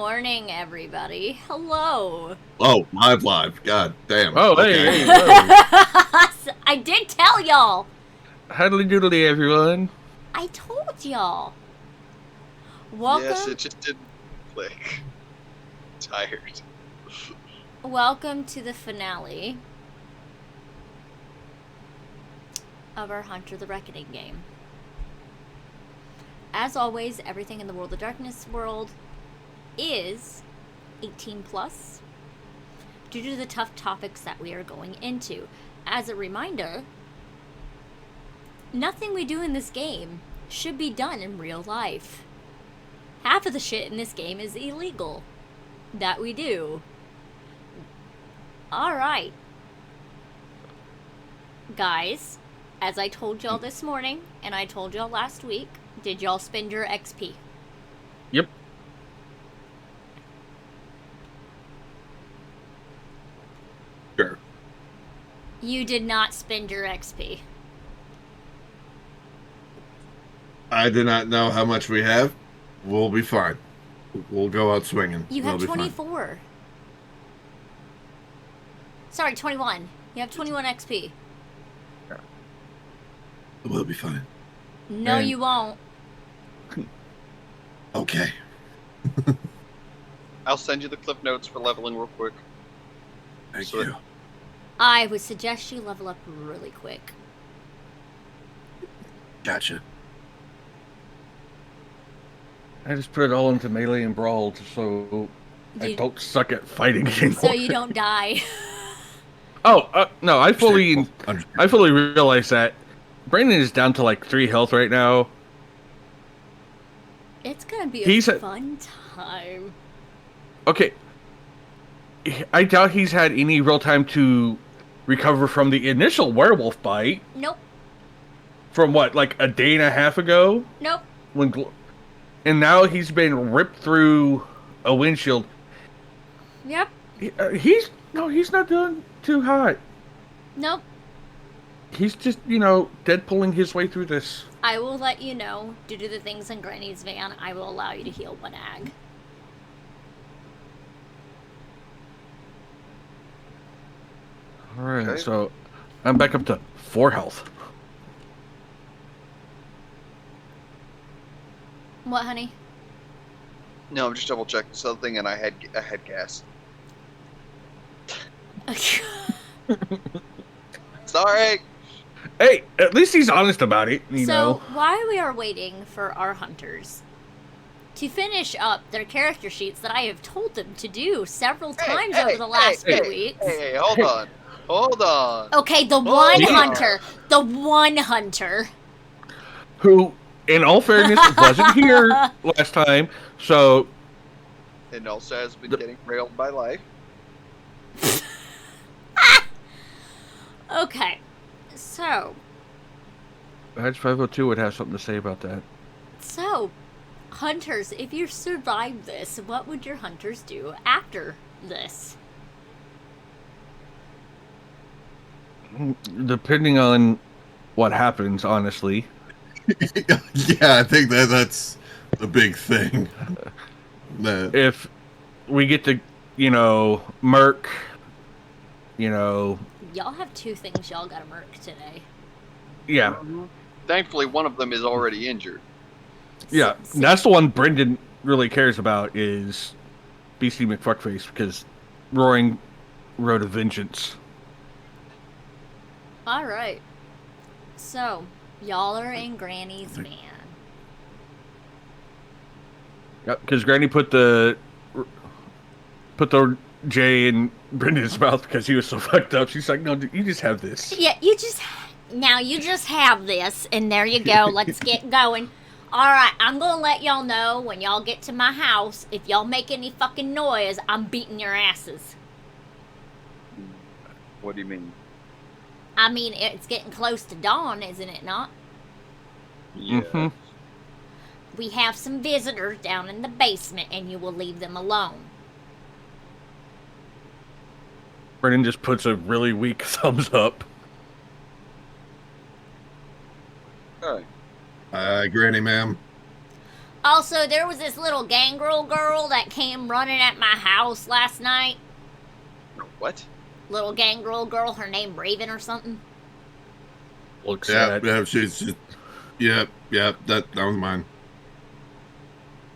morning, everybody. Hello. Oh, live. God damn. Oh, okay. hey, whoa. I did tell y'all. Howdy doodly, everyone. I told y'all. Welcome. Yes, it just didn't click. Tired. Welcome to the finale of our Hunter the Reckoning game. As always, everything in the World of Darkness world is 18 plus due to the tough topics that we are going into. As a reminder, nothing we do in this game should be done in real life. Half of the shit in this game is illegal that we do. Alright. Guys, as I told y'all this morning, and I told y'all last week, did y'all spend your XP? Yep. Sure. You did not spend your XP. I do not know how much we have. We'll be fine. We'll go out swinging. You We'll have be fine. 24. Sorry, 21. You have 21 XP. We'll be fine. No, And- you won't. Okay. I'll send you the clip notes for leveling real quick. Thank So- you. I would suggest you level up really quick. Gotcha. I just put it all into melee and brawl so I You- don't suck at fighting anymore. So you don't die. No, I fully realize that. Brenden is down to like 3 health right now. It's gonna be He's a a- fun time. Okay. I doubt he's had any real time to recover from the initial werewolf bite Nope. from what, like a day and a half ago? Nope. And now he's been ripped through a windshield. Yep. He's not doing too hot. Nope. He's just, Deadpooling his way through this. I will let you know, due to the things in Granny's van, I will allow you to heal 1 ag. Alright, Okay. so I'm back up to 4 health. What, honey? No, I'm just double checking something, and I had gas. Sorry. Hey, at least he's honest about it, you So, know. while we are waiting for our hunters to finish up their character sheets that I have told them to do several times over the last few weeks. Hey, hold on. Okay, the Oh, one yeah. hunter. The one hunter. Who, in all fairness, wasn't here last time, so And also has been getting railed by life. Okay, so, Badge 502 would have something to say about that. hunters, if you survive this, what would your hunters do after this? Depending on what happens, honestly. Yeah, I think that's the big thing. If we get to, murk, Y'all have 2 things y'all gotta murk today. yeah. Thankfully, one of them is already injured. Yeah, that's the one Brenden really cares about is BC McFuckface because Roaring Road of Vengeance. Alright. So, y'all are in Granny's van. Yep, because Granny put the J in Brendan's mouth because he was so fucked up. She's like, no, you just have this. Yeah, you just have this, and there you go. Let's get going. Alright, I'm gonna let y'all know when y'all get to my house. If y'all make any fucking noise, I'm beating your asses. What do you mean? I mean, it's getting close to dawn, isn't it not? Yeah. Mhm. We have some visitors down in the basement, and you will leave them alone. Brendan just puts a really weak thumbs up. Alright. Granny, ma'am. Also, there was this little gangrel girl that came running at my house last night. What? Little gangrel girl, her name Raven or something. Looks Yeah, at. yeah, she's just. Yep, that was mine.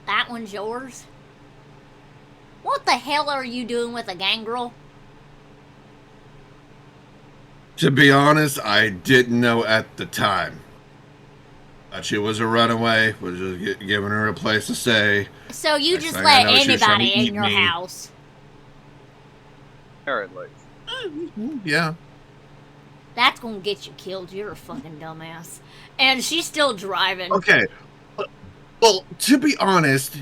That one's yours? What the hell are you doing with a gangrel? To be honest, I didn't know at the time. Thought she was a runaway, was just giving her a place to stay. So you Next just thing I let know, she was trying to anybody eat in your me. house? Apparently. Yeah. That's gonna get you killed. You're a fucking dumbass. And she's still driving. Okay. Well, to be honest,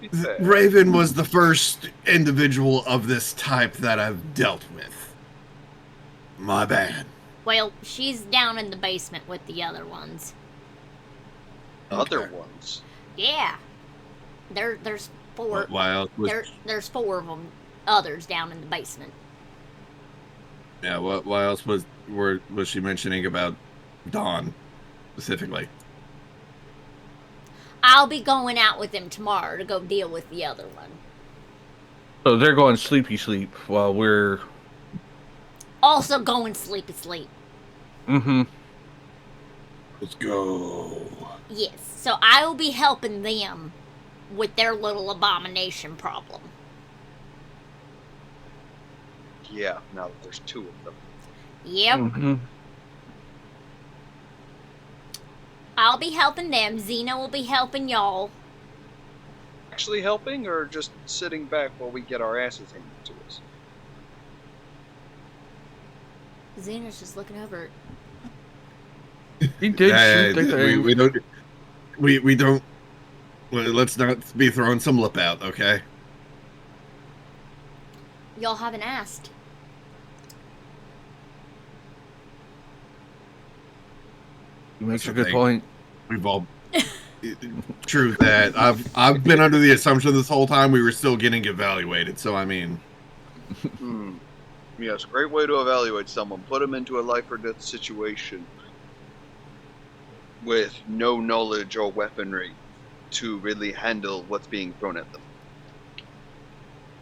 Be fair. Raven was the first individual of this type that I've dealt with. My bad. Well, she's down in the basement with the other ones. Other Okay. ones. Yeah. There's four. Why else was There's four of them. Others down in the basement. Yeah, why else was she mentioning about Dawn specifically? I'll be going out with him tomorrow to go deal with the other one. So they're going sleepy sleep while we're. Also going sleepy sleep. Mm-hmm. Let's go. Yes. So I will be helping them with their little abomination problem. Yeah, now that there's two of them. Yep. Mm-hmm. I'll be helping them. Xena will be helping y'all. Actually helping, or just sitting back while we get our asses handed to us? Xena's just looking over. He did shoot the we thing. we don't. Let's not be throwing some lip out, okay? Y'all haven't asked. He makes That's a the good thing. point. We've all. True that. I've been under the assumption this whole time we were still getting evaluated. So I mean, Yes, great way to evaluate someone. Put them into a life or death situation with no knowledge or weaponry to really handle what's being thrown at them.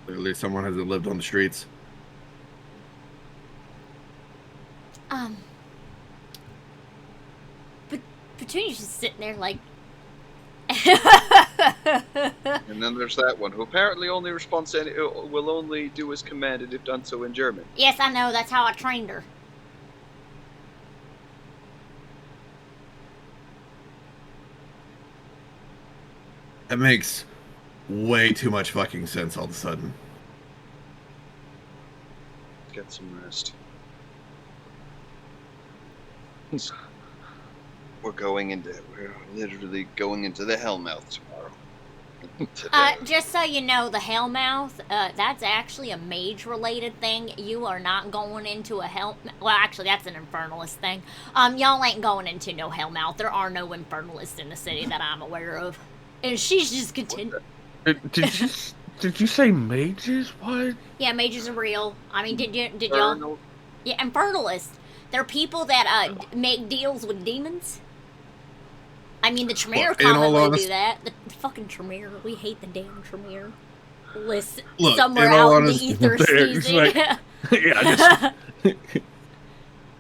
clearly someone hasn't lived on the streets. But Petunia's just sitting there like. And then there's that one who apparently only responds to will only do as commanded if done so in German. Yes, I know. That's how I trained her. That makes way too much fucking sense all of a sudden. Get some rest. We're literally going into the Hellmouth tomorrow. Today. Just so you know, the Hellmouth, that's actually a mage-related thing. You are not going into a Hell... Well, actually, that's an Infernalist thing. Y'all ain't going into no Hellmouth. There are no Infernalists in the city that I'm aware of. And she's just continuing... Did you say mages? What? Yeah, mages are real. I mean, did y'all... Yeah, Infernalists. They're people that, make deals with demons. I mean, the Tremere Look, in all commonly do honest- that. The fucking Tremere. We hate the damn Tremere. Listen, Look, somewhere in all out in the honest- ether It's sneezing. like- Yeah, just,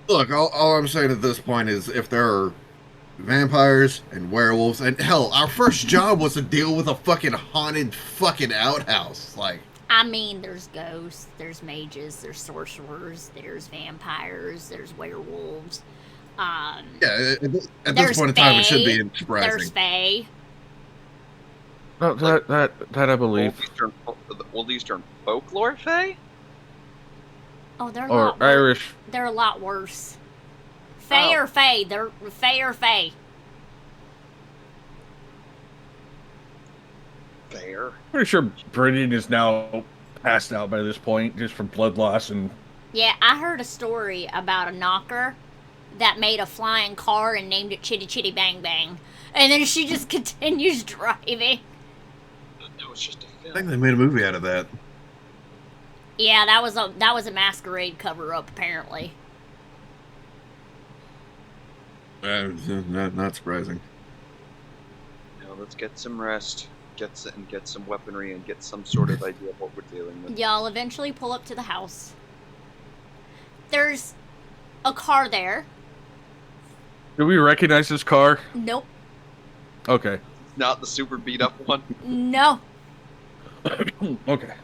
Look, all I'm saying at this point is if there are vampires and werewolves, and hell, our first job was to deal with a fucking haunted fucking outhouse. Like, I mean, there's ghosts, there's mages, there's sorcerers, there's vampires, there's werewolves. yeah, at There's this point in time, it should be There's surprising. fae. no, that I believe. Old Eastern folklore, Faye? Oh, they're a Or lot worse. Irish. They're a lot worse. Fae Oh. or fae? They're fae or fae. Fair. Pretty sure Brenden is now passed out by this point, just from blood loss and. Yeah, I heard a story about a knocker that made a flying car and named it Chitty Chitty Bang Bang. And then she just continues driving. That was just a I film. think they made a movie out of that. Yeah, that was a masquerade cover up apparently. Not surprising. let's get some rest, get some weaponry, and get some sort of idea of what we're dealing with. Y'all eventually pull up to the house. There's a car there. Do we recognize this car? Nope. Okay. Not the super beat up one. No. Okay.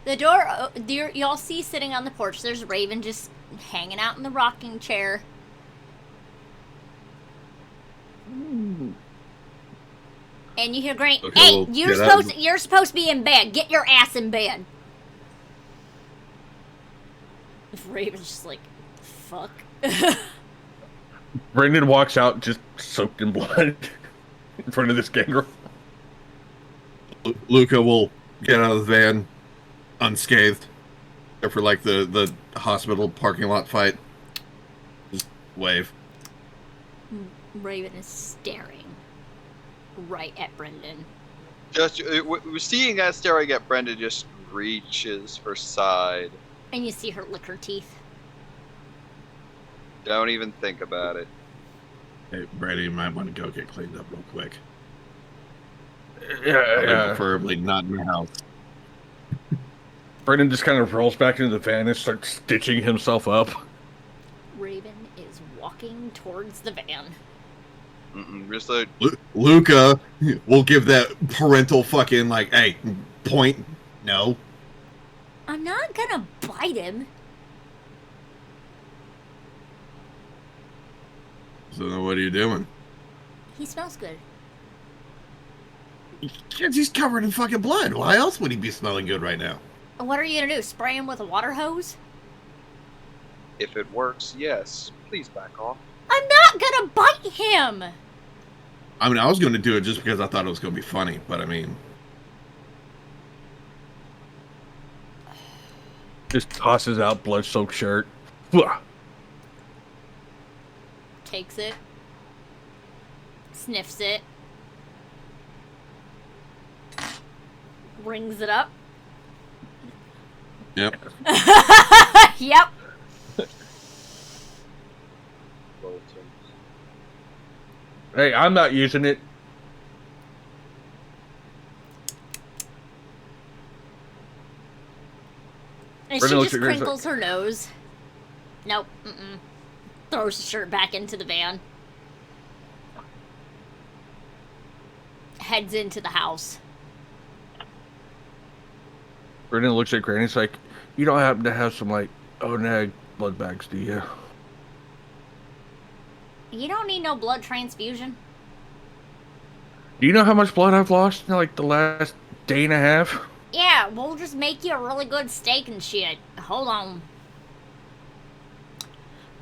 The door, y'all see sitting on the porch, there's Raven just hanging out in the rocking chair. And you hear Granny, Okay, hey, well, you're supposed to be in bed. Get your ass in bed. Raven's just like, fuck. Brenden walks out just soaked in blood in front of this gangrel. Luca will get out of the van unscathed, except for like the hospital parking lot fight. Just wave. Raven is staring right at Brenden. Just we're seeing that staring at Brenden just reaches for side. And you see her lick her teeth. Don't even think about it. Hey, Brady, you might want to go get cleaned up real quick. Yeah. Preferably not in your house. Brenden just kind of rolls back into the van and starts stitching himself up. Raven is walking towards the van. Just like, Luca will give that parental fucking like, hey, point. No. I'm not gonna bite him. So what are you doing? He smells good. He's covered in fucking blood. Why else would he be smelling good right now? What are you gonna do? Spray him with a water hose? if it works, yes. Please back off. I'm not gonna bite him! I mean, I was going to do it just because I thought it was going to be funny, but I mean... Just tosses out blood-soaked shirt. Takes it. Sniffs it. Rings it up. Yep. Yep. Hey, I'm not using it. And Brenden she looks just at Grace crinkles her nose. Nope. Mm-mm. Throws the shirt back into the van. Heads into the house. Brenden looks at Granny. It's like, you don't happen to have some, like, ONAG blood bags, do you? You don't need no blood transfusion. Do you know how much blood I've lost in, like, the last day and a half? Yeah, we'll just make you a really good steak and shit. Hold on.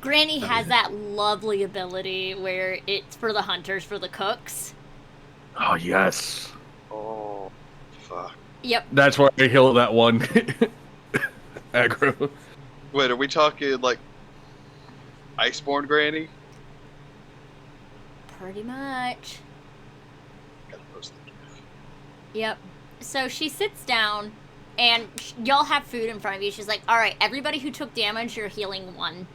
Granny has that lovely ability where it's for the hunters, for the cooks. Oh, yes. Oh, fuck. Yep. That's why I heal that one. Aggro. Wait, are we talking, like, Iceborne Granny? Pretty much. Gotta post the GIF. Yep. So she sits down, and y'all have food in front of you. She's like, alright, everybody who took damage, you're healing 1.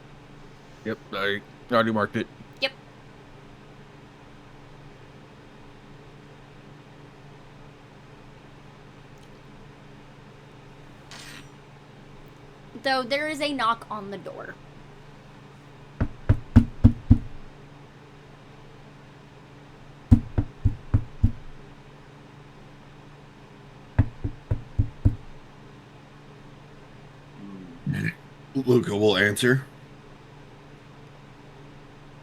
Yep, I already marked it. Yep. Though there is a knock on the door. Luca will answer.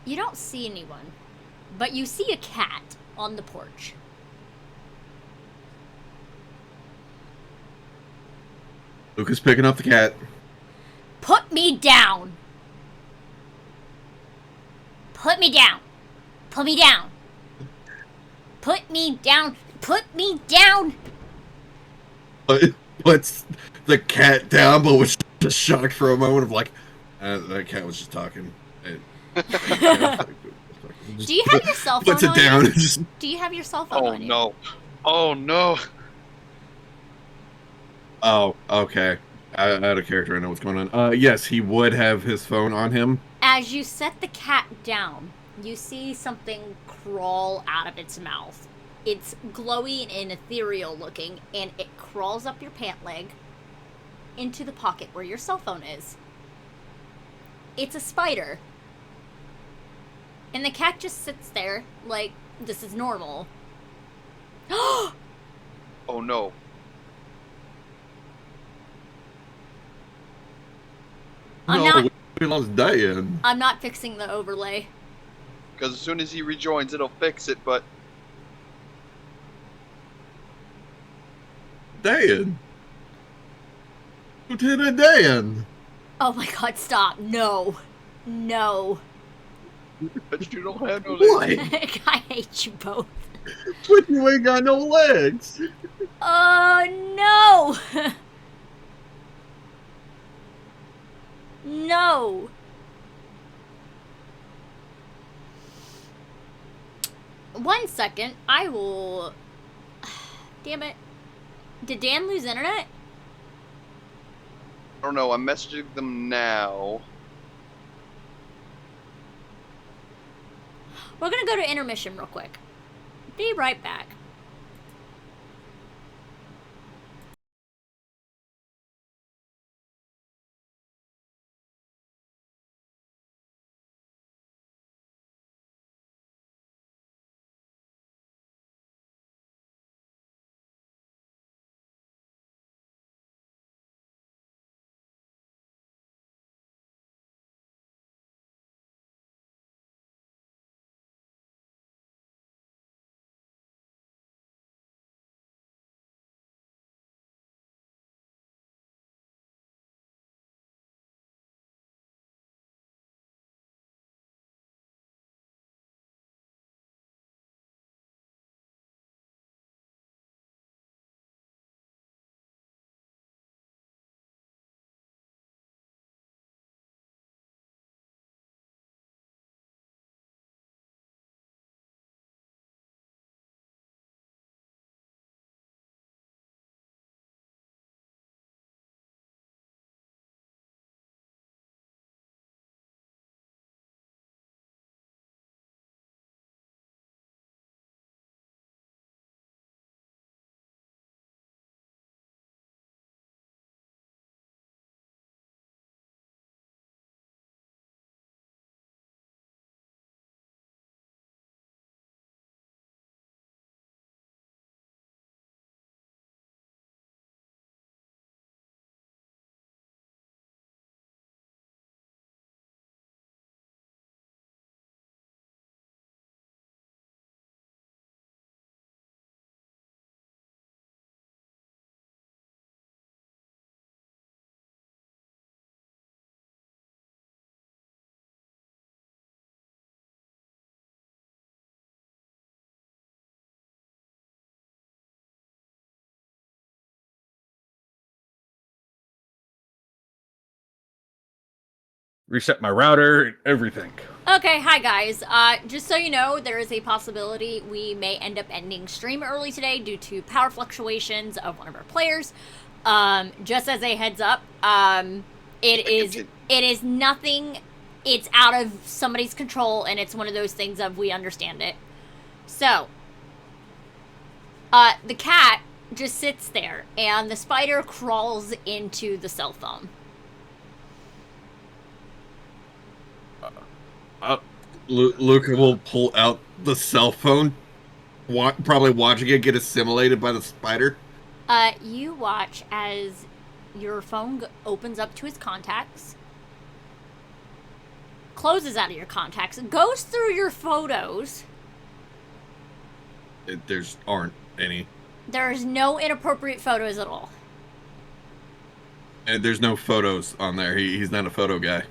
You don't see anyone, but you see a cat on the porch. Luca's picking up the cat. Put me down! Put me down! Put me down! Put me down! Put me down! Puts the cat down, but was just shocked for a moment of like, that cat was just talking. Do you have your cell phone Puts it on down. you? And just, Do you have your cell phone Oh, on you? no. Oh, no. oh, okay. Out of character, I know what's going on. Yes, he would have his phone on him. As you set the cat down, you see something crawl out of its mouth. It's glowy and ethereal looking, and it crawls up your pant leg into the pocket where your cell phone is. It's a spider. And the cat just sits there like this is normal. Oh no. We lost Dan. I'm not fixing the overlay. Because as soon as he rejoins, it'll fix it, but... Dan. Lieutenant Dan. Oh my god, stop. No. No. But you don't have no What? legs. I hate you both. But you ain't got no legs. Oh no! No! One second, I will... Damn it. Did Dan lose internet? I don't know, I'm messaging them now. We're gonna go to intermission real quick. Be right back. Reset my router, everything. Okay, hi guys. Just so you know, there is a possibility we may end up ending stream early today due to power fluctuations of one of our players. Just as a heads up, it is nothing. It's out of somebody's control, and it's one of those things of we understand it. So, the cat just sits there, and the spider crawls into the cell phone. Luca will pull out the cell phone, probably watching it get assimilated by the spider. You watch as your phone opens up to his contacts, closes out of your contacts, goes through your photos. There's aren't any. There's no inappropriate photos at all. There's no photos on there. He's not a photo guy.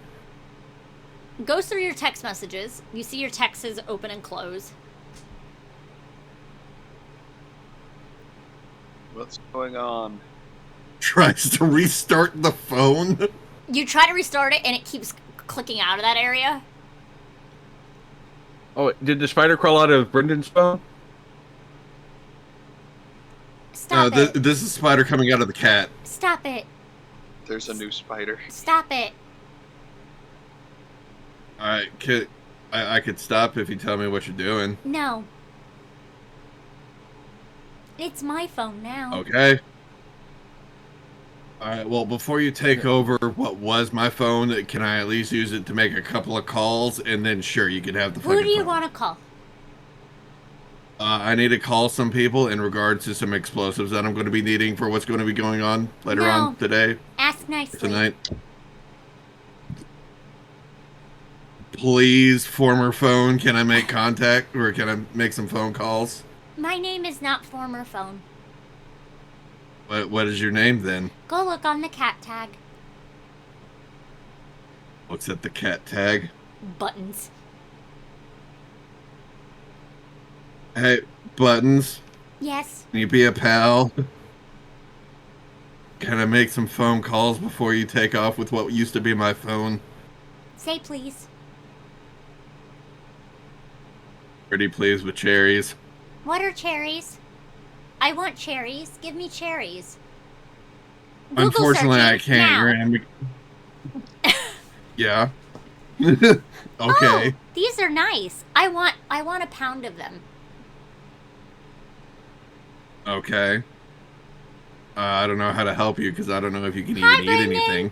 Goes through your text messages. You see your texts open and close. What's going on? Tries to restart the phone. You try to restart it, and it keeps clicking out of that area. Oh, did the spider crawl out of Brendan's phone? Stop it. This is spider coming out of the cat. Stop it. There's a new spider. Stop it. Alright, I could stop if you tell me what you're doing. No. It's my phone now. Okay. Alright, well, before you take over what was my phone, can I at least use it to make a couple of calls? And then, sure, you can have the fucking Who do you phone. want to call? I need to call some people in regards to some explosives that I'm going to be needing for what's going to be going on later on today, Ask nicely. tonight. Please, former phone, can I make contact or can I make some phone calls? My name is not former phone. What is your name then? Go look on the cat tag. Looks at the cat tag. Buttons. Hey, Buttons, Yes. can you be a pal? Can I make some phone calls before you take off with what used to be my phone? Say please. Pretty pleased with cherries. What are cherries? I want cherries. Give me cherries. Google Unfortunately, I searching can't, now. Yeah. Okay. Oh, these are nice. I want a pound of them. Okay. I don't know how to help you because I don't know if you can Hi, even eat Brenden. anything.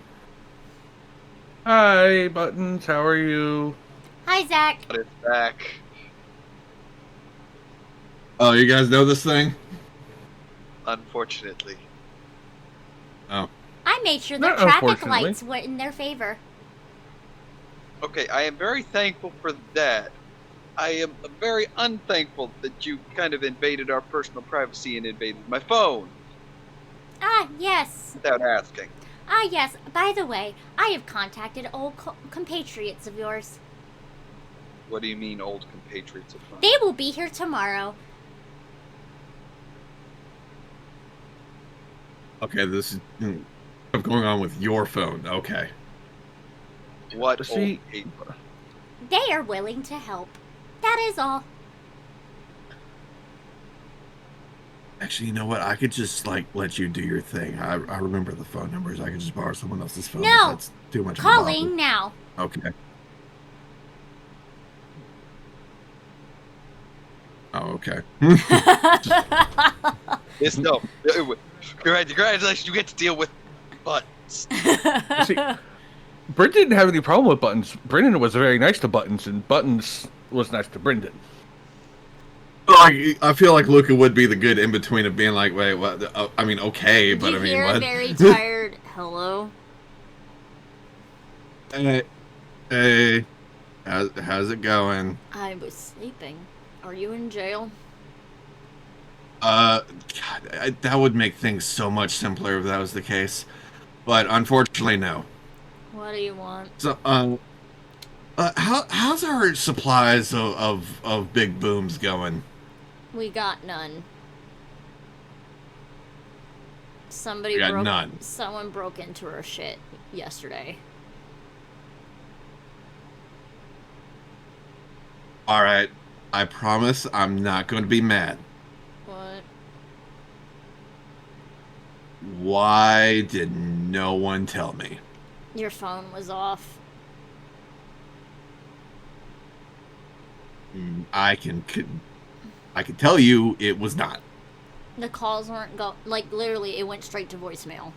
Hi, Buttons. How are you? Hi, Zack. But it's back. Oh, you guys know this thing? Unfortunately. Oh. I made sure their Not traffic unfortunately. lights went in their favor. Okay, I am very thankful for that. I am very unthankful that you kind of invaded our personal privacy and invaded my phone Ah, yes. without asking. Ah, yes. By the way, I have contacted old compatriots of yours. What do you mean, old compatriots of mine? They will be here tomorrow. Okay, this is what's going on with your phone. Okay. What See- old paper? They are willing to help. That is all. Actually, you know what? I could just, like, let you do your thing. I remember the phone numbers. I could just borrow someone else's phone. No. That's too much of a Calling now. bother. Okay. Oh, okay. Yes, no. Congratulations, you get to deal with buttons. See, Brent didn't have any problem with Buttons. Brenden was very nice to Buttons, and Buttons was nice to Brenden. Like, I feel like Luca would be the good in between of being like, wait, what? I mean, okay, but you I mean, hear what? a very tired hello? Hey, how's it going? I was sleeping. Are you in jail? God, that would make things so much simpler if that was the case, but unfortunately, no. What do you want? So, how's our supplies of big booms going? We got none. We got none. Someone broke into her shit yesterday. All right, I promise I'm not going to be mad. What? Why did no one tell me? Your phone was off. I can tell you it was not. The calls weren't like literally it went straight to voicemail.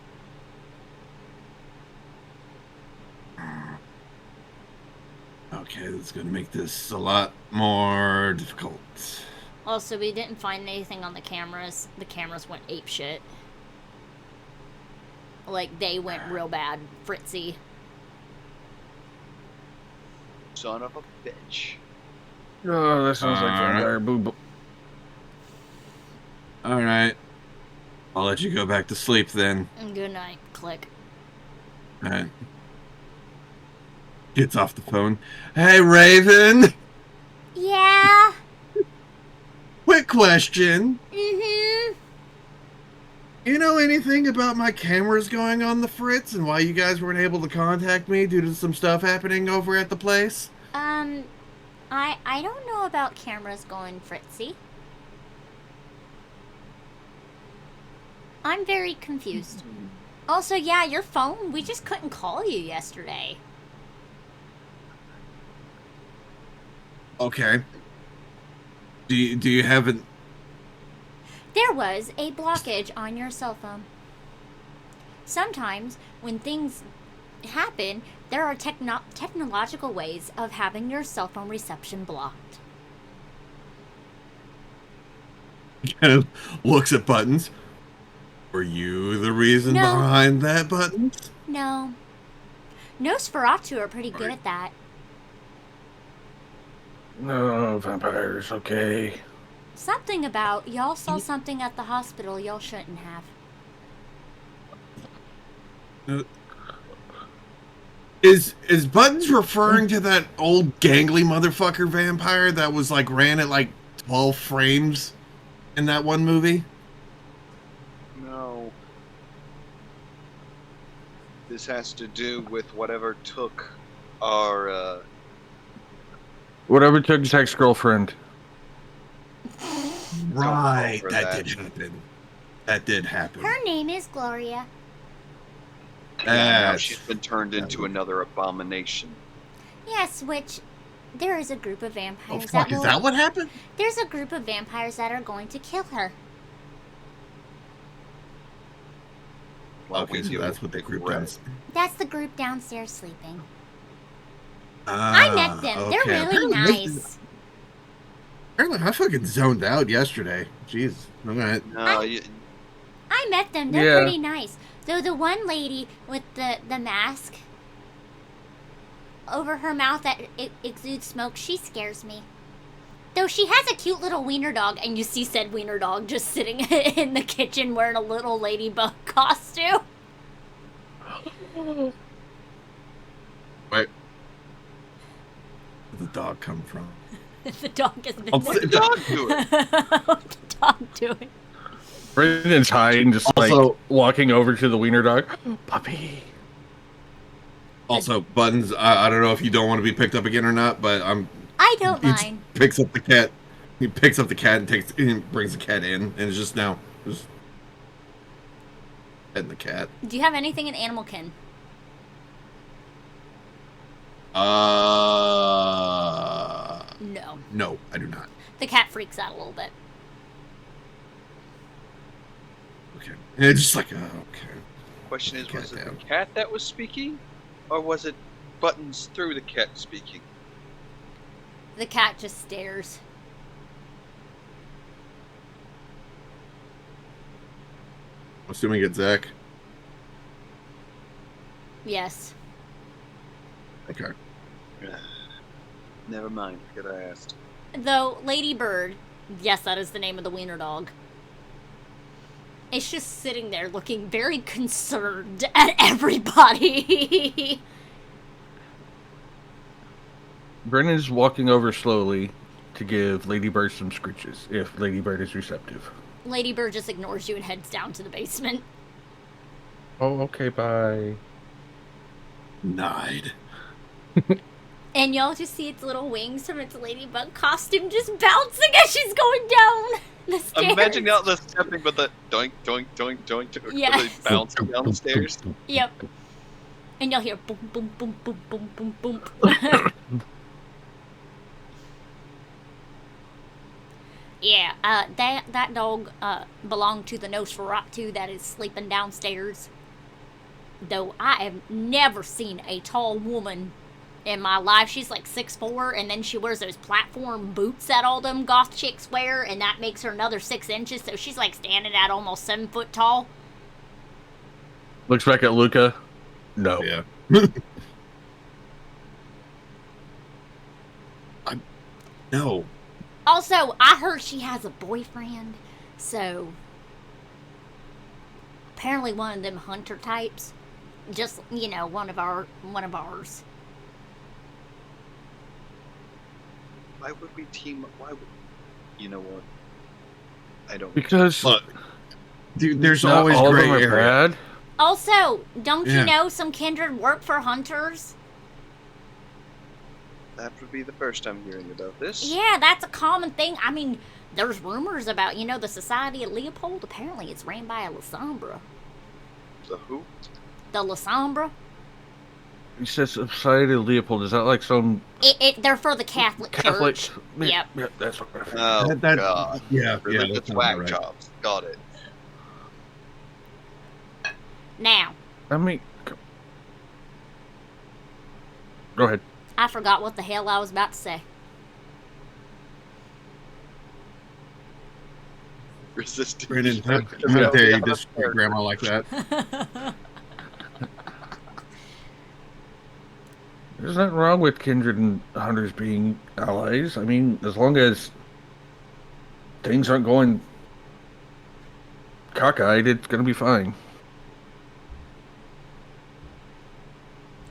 Okay, that's going to make this a lot more difficult. Also, we didn't find anything on the cameras. The cameras went apeshit. Like they went real bad, fritzy. Son of a bitch. Oh, that sounds like Alright. vampire boob. All right, I'll let you go back to sleep then. Good night. Click. All right. Gets off the phone. Hey, Raven. Yeah. Quick question. Mm-hmm. You know anything about my cameras going on the fritz and why you guys weren't able to contact me due to some stuff happening over at the place? I don't know about cameras going fritzy. I'm very confused. Also, yeah, your phone, we just couldn't call you yesterday. Okay. Do you have an... There was a blockage on your cell phone. Sometimes, when things happen, there are technological ways of having your cell phone reception blocked. He kind of looks at Buttons. Were you the reason No. behind that, Buttons? No. Nosferatu are pretty good at that. No, vampires, okay. Something about y'all saw something at the hospital y'all shouldn't have. Is Buttons referring to that old gangly motherfucker vampire that was like ran at like 12 frames in that one movie? No. This has to do with whatever took our, Whatever took Zack's girlfriend. Right, over that that. did happen. That did happen. Her name is Gloria. now That's- she's been turned into another abomination. Yes, which there is a group of Oh vampires fuck, that is will. that what happened? There's a group of vampires that are going to kill her. Well, Okay, we so do that's what they grouped regret. downstairs. That's the group downstairs sleeping. I met them. They're really Apparently- nice. Apparently, I fucking zoned out yesterday. Jeez. Okay. No, I met them. They're Yeah. pretty nice. Though the one lady with the mask over her mouth that exudes smoke, she scares me. Though she has a cute little wiener dog, and you see said wiener dog just sitting in the kitchen wearing a little ladybug costume. Wait. Where'd the dog come from? The dog has been I'll there. sit the dog do it. What's the dog doing? Brendan's high and just Also- like walking over to the wiener dog. Puppy. Also, Buttons, I don't know if you don't want to be picked up again or not, but I don't he just mind. picks up the cat. He picks up the cat and brings the cat in, and it's just now just petting the cat. Do you have anything in Animalkin? No. No, I do not. The cat freaks out a little bit. Okay, and it's just like, okay. Question is, was it Goddamn. the cat that was speaking? Or was it Buttons through the cat speaking? The cat just stares. I'm assuming it's Zack. Yes. Okay. Never mind, forget I asked. Though Lady Bird, yes, that is the name of the wiener dog, is just sitting there looking very concerned at everybody. Brendan's walking over slowly to give Lady Bird some scritches, if Lady Bird is receptive. Lady Bird just ignores you and heads down to the basement. Oh, okay, bye. Denied. And y'all just see its little wings from its ladybug costume just bouncing as she's going down the stairs. Imagine not the stepping, but the doink, doink, doink, doink, doink, Yes. really bouncing down the stairs. Yep. And you'll hear boom, boom, boom, boom, boom, boom, boom. Yeah, that dog belonged to the Nosferatu that is sleeping downstairs. Though I have never seen a tall woman in my life. She's like 6'4", and then she wears those platform boots that all them goth chicks wear, and that makes her another 6 inches. So she's like standing at almost 7 foot tall. Looks back at Luca. No. Yeah. No. Also, I heard she has a boyfriend, so apparently one of them hunter types. Just, one of ours. Why would we team up? Why would... You know what? I don't... Because Look, dude, there's not always all of gray them are area. bad. Also, don't Yeah. you know some kindred work for hunters? That would be the first I'm hearing about this. Yeah, that's a common thing. I mean, there's rumors about, the Society of Leopold. Apparently it's ran by a Lasombra. The who? The La Sombra. He says Society of Leopold. Is that like some They're for the Catholic Church. Yeah, Yep. yeah, that's what I figured. Oh, That- God. Yeah, Religious that sounds whack about right. jobs. Got it. Now, I mean, go ahead. I forgot what the hell I was about to say. Resisting. Brenden, how Yeah. dare you disrespect grandma like that? There's nothing wrong with kindred and hunters being allies. I mean, as long as things aren't going cockeyed, it's gonna be fine.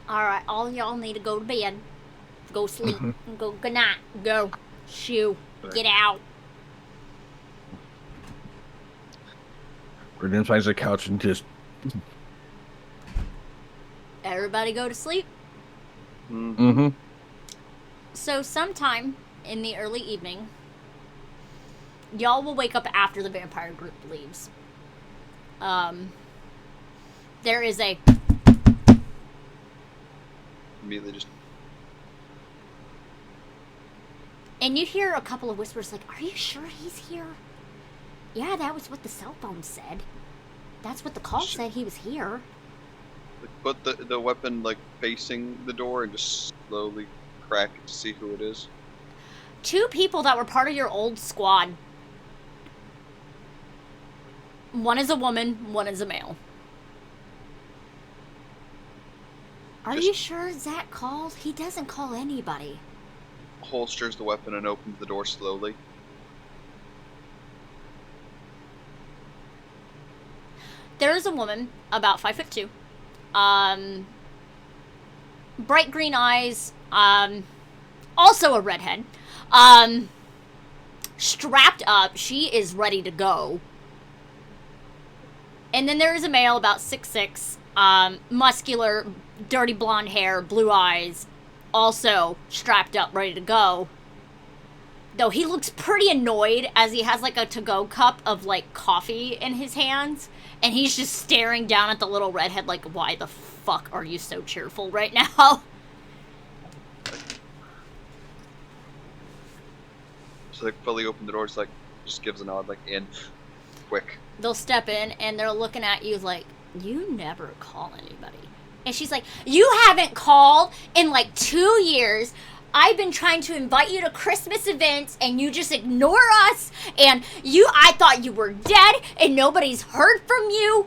Alright, all y'all need to go to bed. Go sleep. Go, good night. Go. Shoo. Get out. Brenden finds a couch and just Everybody go to sleep. mm-hmm. So sometime in the early evening, y'all will wake up after the vampire group leaves. There is a Immediately just. and you hear a couple of whispers like, "Are you sure he's here?" Yeah, that was what the cell phone said. That's what the call said. He was here. Put the weapon like facing the door and just slowly crack it to see who it is. 2 people that were part of your old squad. One is a woman, one is a male. Are you sure Zack called? He doesn't call anybody. Holsters the weapon and opens the door slowly. There is a woman, about 5'2", bright green eyes, also a redhead, strapped up. She is ready to go. And then there is a male, about 6'6", muscular, dirty blonde hair, blue eyes, also strapped up, ready to go. Though he looks pretty annoyed as he has like a to-go cup of like coffee in his hands. And he's just staring down at the little redhead like, why the fuck are you so cheerful right now? So they fully open the door, just gives a nod, like, in. Quick. They'll step in and they're looking at you like, you never call anybody. And she's like, you haven't called in like 2 years. I've been trying to invite you to Christmas events and you just ignore us. And I thought you were dead and nobody's heard from you.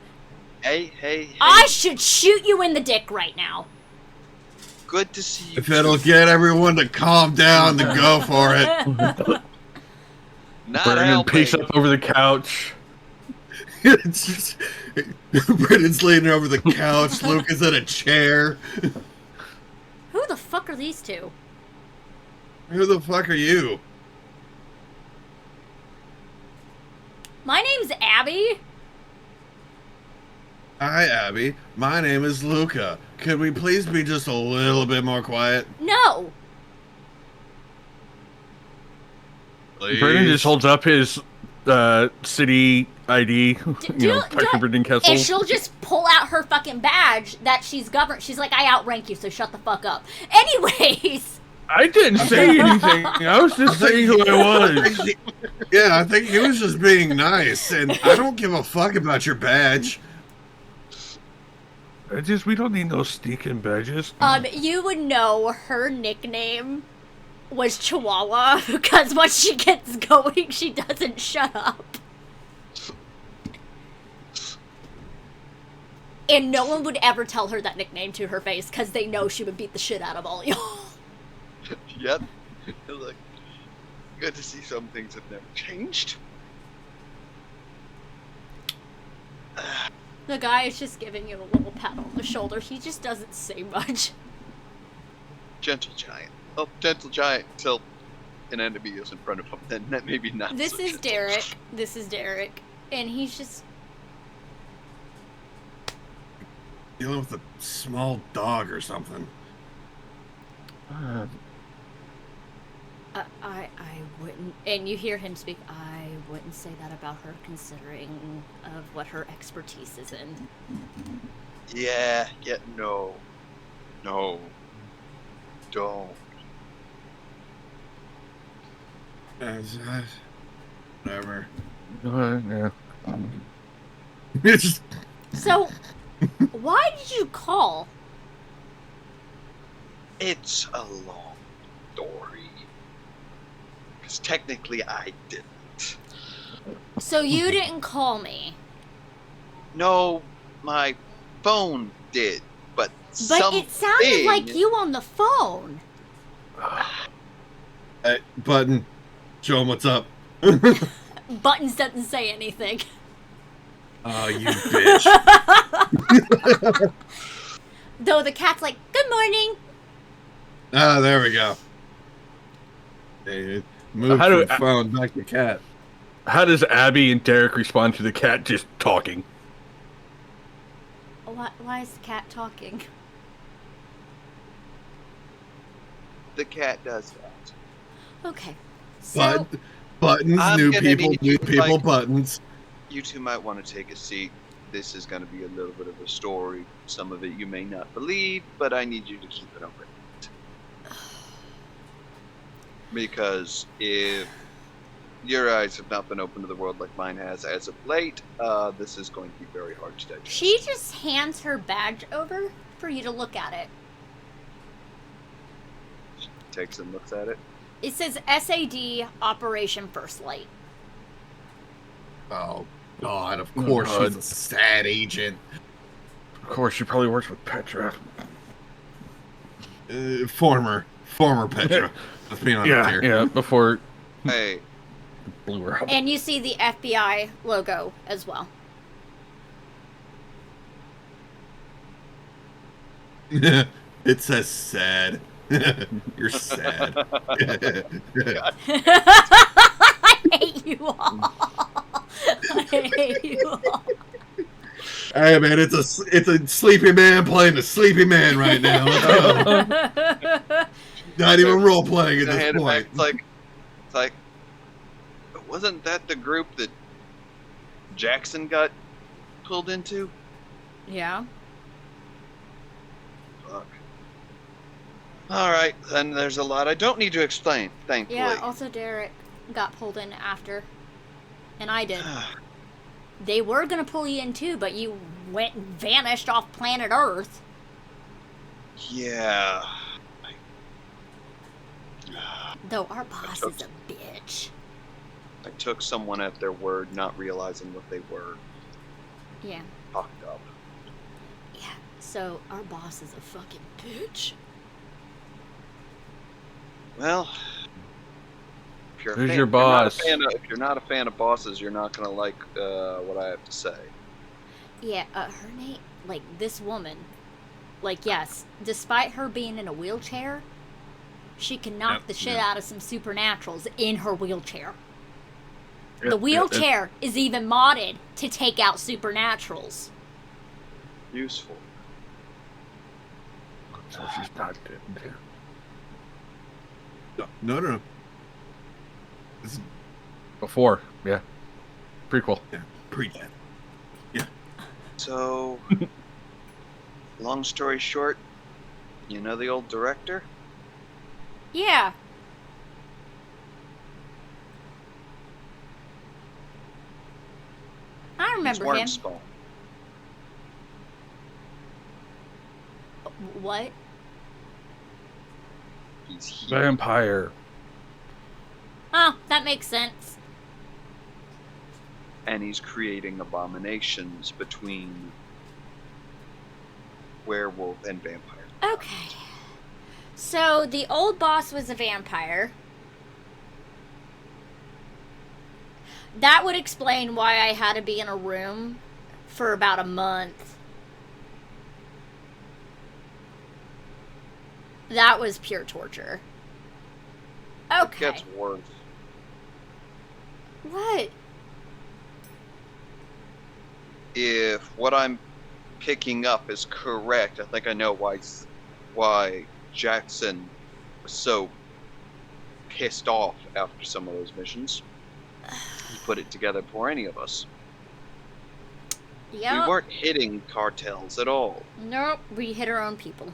Hey. I should shoot you in the dick right now. Good to see you. If it'll get everyone to calm down, then go for it. Not Brenden helping. paced up over the couch. It's just Brendan's leaning over the couch. Luca's in a chair. Who the fuck are these 2? Who the fuck are you? My name's Abby. Hi, Abby. My name is Luca. Could we please be just a little bit more quiet? No. Please. Brenden just holds up his city ID, Dr. Brenden Kessel. And she'll just pull out her fucking badge that she's governed. She's like, I outrank you, so shut the fuck up. Anyways. I didn't say anything. I was just saying who I was. Yeah, I think he was just being nice, and I don't give a fuck about your badge. We don't need no sneaking badges. You would know her nickname was Chihuahua because once she gets going, she doesn't shut up. And no one would ever tell her that nickname to her face because they know she would beat the shit out of all y'all. Yep. Like, good to see some things have never changed. The guy is just giving you a little pat on the shoulder. He just doesn't say much. Gentle giant. Oh, gentle giant till an enemy is in front of him. Then that maybe not. This so is gentle. Derek. This is Derek. And he's just... Dealing with a small dog or something. I wouldn't... And you hear him speak, I wouldn't say that about her, considering of what her expertise is in. Yeah, no, don't. Whatever. Yeah. It's just, So, why did you call? It's a long story. Because technically I didn't. So you didn't call me. No, my phone did, but But it sounded like you on the phone. hey, Button, show him what's up. Buttons doesn't say anything. Oh, you bitch. Though the cat's like, good morning. Ah, there we go. Hey, move How from do- the phone back to cat. How does Abby and Derek respond to the cat just talking? Why is the cat talking? The cat does that. Okay. So, Buttons, I'm new gonna people, need new you, people, like- buttons. You two might want to take a seat. This is going to be a little bit of a story. Some of it you may not believe, but I need you to keep it open. Because if your eyes have not been open to the world like mine has as of late, this is going to be very hard to digest. she just hands her badge over for you to look at it. Takes and looks at it. It says SAD Operation First Light. Oh, God, of course she's a sad agent. Of course, she probably works with Petra. Former Petra. Let's be honest here. Yeah, before Hey, blew her up. And you see the FBI logo as well. It says sad. You're sad. I hate you all. I hate you all. Hey man, it's a sleepy man playing a sleepy man right now. Let's go. Not even role playing at I this hand it back. point. It's like, wasn't that the group that Jackson got pulled into? Yeah. Fuck. All right, then there's a lot I don't need to explain. Thankfully. Yeah, also Derek got pulled in after. And I did. They were gonna pull you in too, but you went and vanished off planet Earth. Yeah. Though our boss is a bitch. I took someone at their word, not realizing what they were. Yeah. Fucked up. Yeah. So our boss is a fucking bitch. Well, if you're a Who's fan- your if you're not a boss? if you're not a fan of bosses, you're not gonna like what I have to say. Yeah, her name, like, this woman, like, yes, despite her being in a wheelchair, she can knock the shit out of some supernaturals in her wheelchair. The wheelchair is even modded to take out supernaturals. Useful. So she's not dead. No. This is Before, yeah. Prequel. pre-death. So, long story short, you know the old director? Yeah. I remember him. Wormspawn. What? He's here. Vampire. Oh, that makes sense. And he's creating abominations between werewolf and vampire. Okay. So, the old boss was a vampire. That would explain why I had to be in a room for about a month. That was pure torture. It Okay. gets worse. What? If what I'm picking up is correct, I think I know why Jackson was so pissed off after some of those missions. he put it together for any of us. Yep. We weren't hitting cartels at all. Nope, we hit our own people.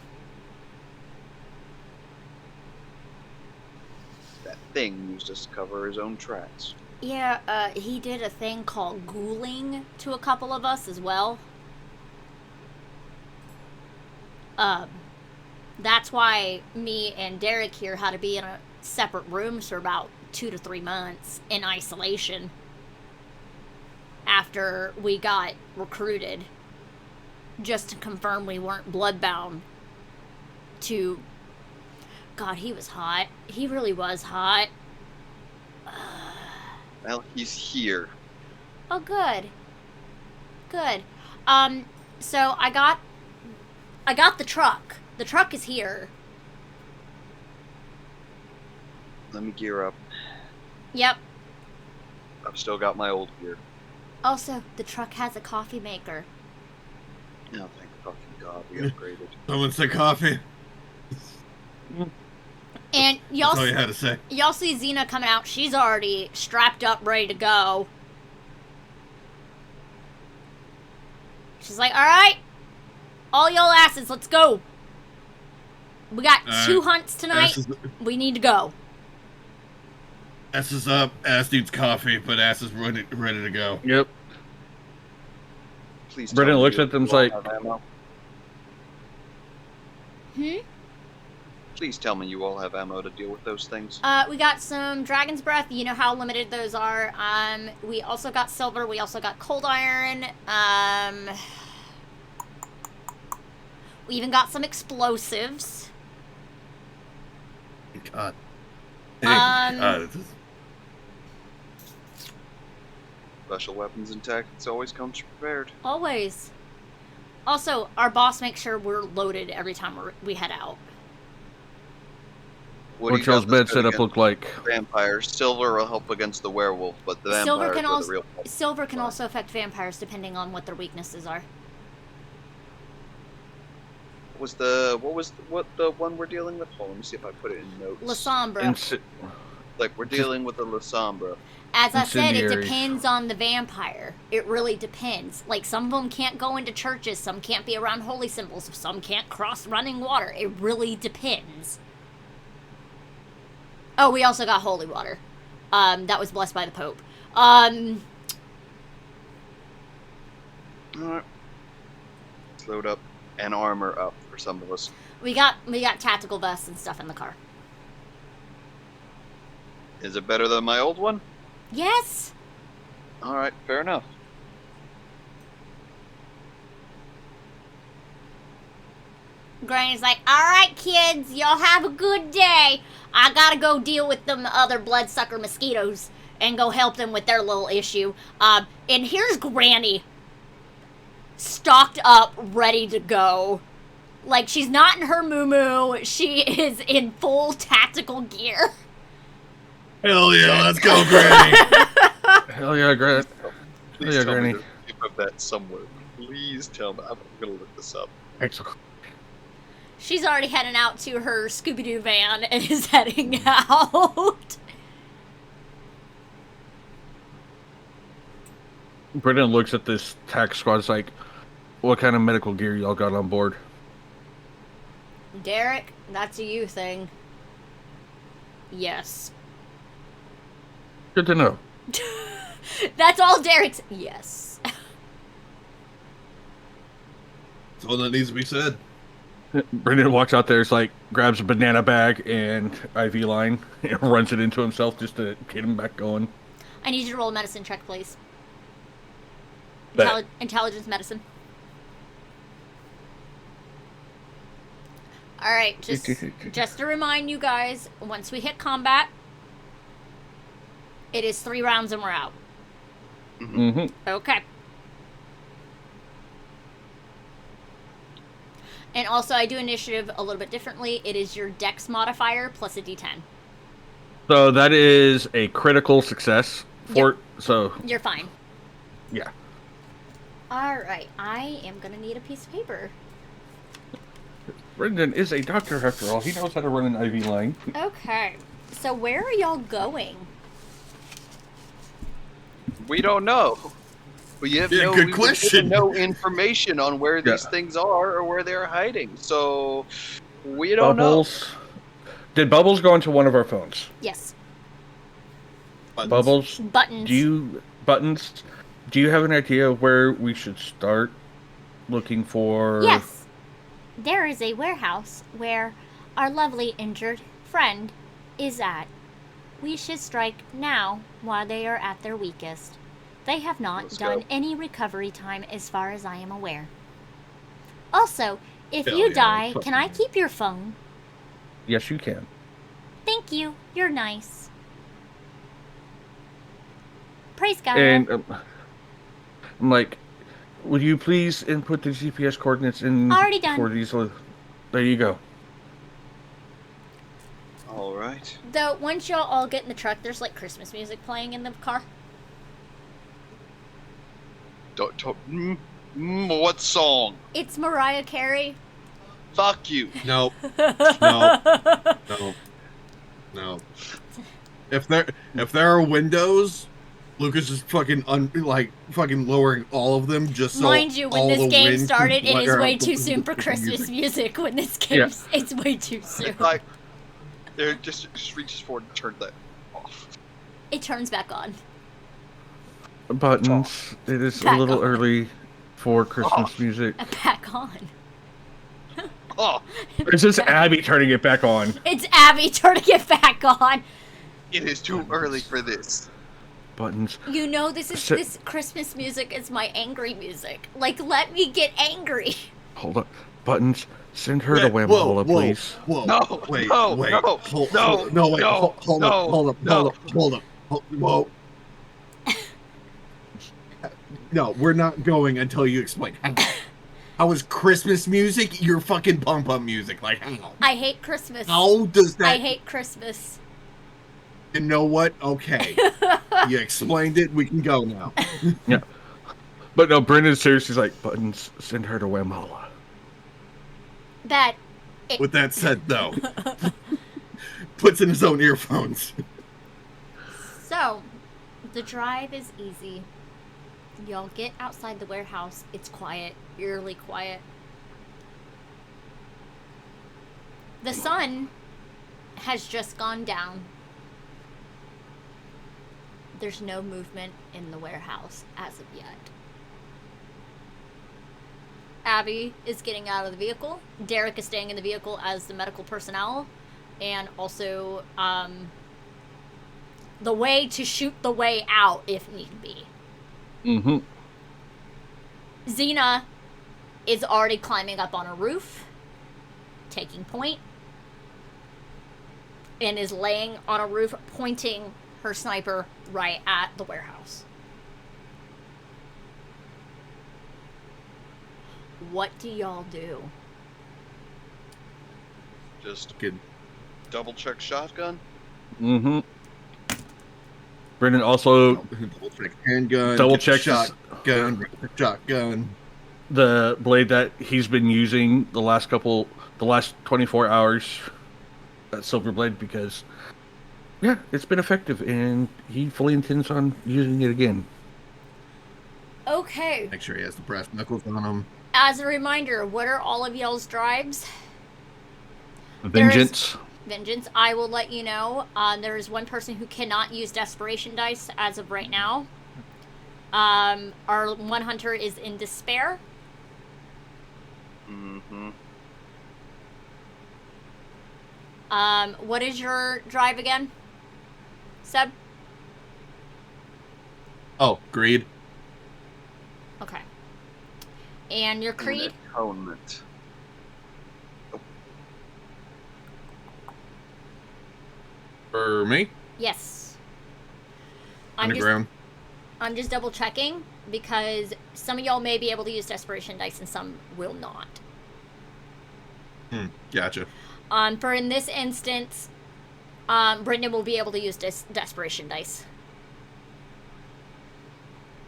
That thing used us to cover his own tracks. Yeah, he did a thing called ghouling to a couple of us as well. That's why me and Derek here had to be in a separate rooms for about 2 to 3 months in isolation after we got recruited, just to confirm we weren't bloodbound to... God, he was hot. He really was hot. Well, he's here. Oh, good. Good. So I got the truck. The truck is here. Let me gear up. Yep. I've still got my old gear. Also, the truck has a coffee maker. Oh, thank fucking God we upgraded. Someone said coffee. And That's all you had to say. y'all see Xena coming out. She's already strapped up, ready to go. She's like, alright, all y'all asses, let's go. We got 2 hunts tonight. We need to go. Ass is up, ass needs coffee, but ass is ready to go. Yep. Please. Brenden looks at them and is like, Please tell me you all have ammo to deal with those things. We got some Dragon's Breath. You know how limited those are. We also got silver. We also got cold iron. We even got some explosives. God. Special weapons and tactics always comes prepared. Always. Also, our boss makes sure we're loaded every time we head out. What y'all's bed setup look like? Vampires. Silver will help against the werewolf, but the vampires are the real problem. Silver can also affect vampires depending on what their weaknesses are. What the one we're dealing with? Hold on, let me see if I put it in notes. La Sombra. Like, we're dealing with a La Sombra. As I said, it Incendiaries. depends on the vampire. It really depends. Like, some of them can't go into churches, some can't be around holy symbols, some can't cross running water. It really depends. Oh, we also got holy water. That was blessed by the Pope. Alright. Let's load up and armor up for some of us. We got tactical vests and stuff in the car. Is it better than my old one? Yes. Alright, fair enough. Granny's like, alright kids, y'all have a good day. I gotta go deal with them other bloodsucker mosquitoes and go help them with their little issue. And here's Granny. Stocked up, ready to go. Like, she's not in her moo-moo. She is in full tactical gear. Hell yeah, let's go, Granny. Hell yeah, Granny. Please Yeah, tell Granny. me the name of that somewhere. Please tell me. I'm gonna look this up. Excellent. She's already heading out to her Scooby-Doo van and is heading out. Brenden looks at this tac squad. It's like, what kind of medical gear y'all got on board? Derek, that's a you thing. Yes. Good to know. That's all Derek's. Yes. That's all that needs to be said. Brenden walks out there. It's like grabs a banana bag and IV line and runs it into himself just to get him back going. I need you to roll a medicine check, please. Bet. Intelligence medicine. Alright, just to remind you guys, once we hit combat, it is 3 rounds and we're out. Mm-hmm. Okay. And also, I do initiative a little bit differently. It is your dex modifier plus a d10. So that is a critical success for so You're fine. yeah. Alright, I am gonna need a piece of paper. Brenden is a doctor after all. He knows how to run an IV line. Okay, so where are y'all going? We don't know. We have Yeah, no, good we were question. given no information on where these things are or where they're hiding. So we don't Bubbles. Did Bubbles go into one of our phones? Yes. Buttons. Bubbles, Buttons. Buttons, do you have an idea of where we should start looking for... Yes. There is a warehouse where our lovely injured friend is at. We should strike now while they are at their weakest. They have not Let's done go. any recovery time as far as I am aware. Also, if Hell you yeah, die, fuck can I yeah. keep your phone? Yes, you can. Thank you. You're nice. Praise God. And I'm like, would you please input the GPS coordinates in Already done. for these? There you go. All right. Though, once y'all all get in the truck, there's like Christmas music playing in the car. What song? It's Mariah Carey. Fuck you. No. No. If there are windows, Luca's just fucking fucking lowering all of them just so Mind you, when all this the game wind started, can it is blare way out too the soon for Christmas music. When this game, Yeah. it's way too soon. It's like, it just reaches forward and turns that off. It turns back on. Buttons. It is Back a little on. early for Christmas music. Back on. Oh, It's just Abby turning it back on. It's Abby turning it back on. it is too early for this. Buttons. You know, this Christmas music is my angry music. Like, let me get angry. Hold up. Buttons. Send her to Whoa, Whamala, whoa, please. Whoa, No, wait, no, wait, no, hold, no, hold, no, wait, no, hold no, up, hold up, no. hold up, whoa. No, we're not going until you explain. How is Christmas music your fucking pump up music? Like, how? I hate Christmas. How does that? I hate Christmas. You know what? Okay, you explained it. We can go now. Yeah. But no, Brendan's seriously like, Buttons, send her to Whamala. With that said, though, puts in his own earphones. So, the drive is easy. Y'all get outside the warehouse. It's quiet, eerily quiet. The sun has just gone down. There's no movement in the warehouse as of yet. Abby is getting out of the vehicle. Derek is staying in the vehicle as the medical personnel. And also, the way to shoot the way out if need be. Mm-hmm. Xena is already climbing up on a roof, taking point, and is laying on a roof, pointing her sniper right at the warehouse. What do y'all do? Just Good. double check shotgun. Mm-hmm. Brendan also Double check handgun. Double get the check shotgun. the blade that he's been using the last 24 hours, that silver blade, because yeah, it's been effective and he fully intends on using it again. Okay. Make sure he has the brass knuckles on him. As a reminder, what are all of y'all's drives? Vengeance. Vengeance. I will let you know. There is one person who cannot use desperation dice as of right now. Our one hunter is in despair. Mm-hmm. What is your drive again, Seb? Oh, greed. Okay. And your creed? Atonement. For me? Yes. Underground. I'm just double checking because some of y'all may be able to use desperation dice and some will not. Gotcha. For in this instance, Brenden will be able to use desperation dice.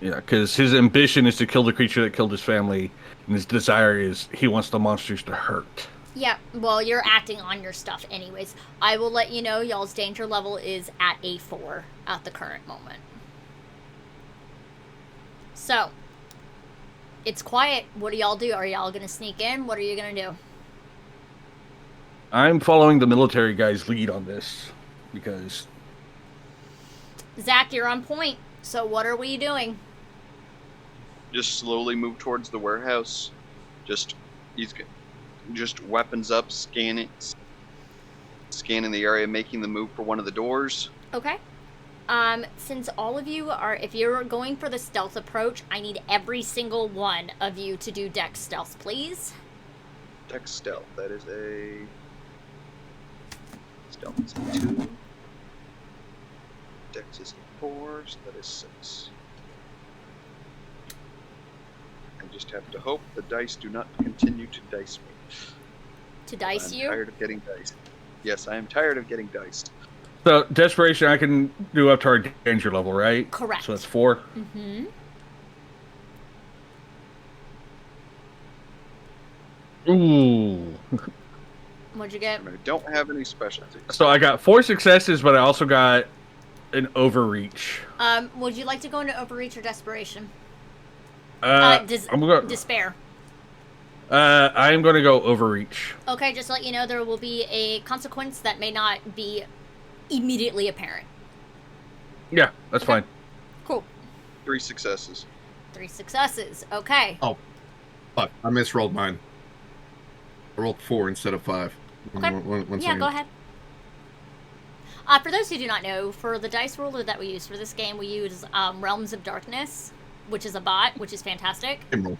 Yeah, because his ambition is to kill the creature that killed his family, and his desire is he wants the monsters to hurt. Yeah, well, you're acting on your stuff anyways. I will let you know y'all's danger level is at a 4 at the current moment. So, it's quiet. What do y'all do? Are y'all gonna sneak in? What are you gonna do? I'm following the military guy's lead on this because Zack, you're on point. So what are we doing? Just slowly move towards the warehouse. Just weapons up, scanning the area, making the move for one of the doors. Okay. Since all of you are, if you're going for the stealth approach, I need every single one of you to do dex stealth, please. Dex stealth. That is a stealth is a 2. Dex is a 4, so that is 6. I just have to hope the dice do not continue to dice me. To dice I'm you? tired of getting diced. Yes, I am tired of getting diced. so desperation I can do up to our danger level, right? Correct. So that's 4. Mm-hmm. Ooh. What'd you get? I don't have any specialties. So I got 4 successes, but I also got an overreach. Would you like to go into overreach or desperation? I'm gonna. Despair. I am going to go overreach. Okay, just to let you know, there will be a consequence that may not be immediately apparent. Yeah, that's fine. Cool. 3 successes. 3 successes. Okay. Oh, fuck! I misrolled mine. I rolled 4 instead of 5. Okay. One Yeah, second. go ahead. For those who do not know, for the dice roller that we use for this game, we use Realms of Darkness, which is a bot, which is fantastic. Same roll.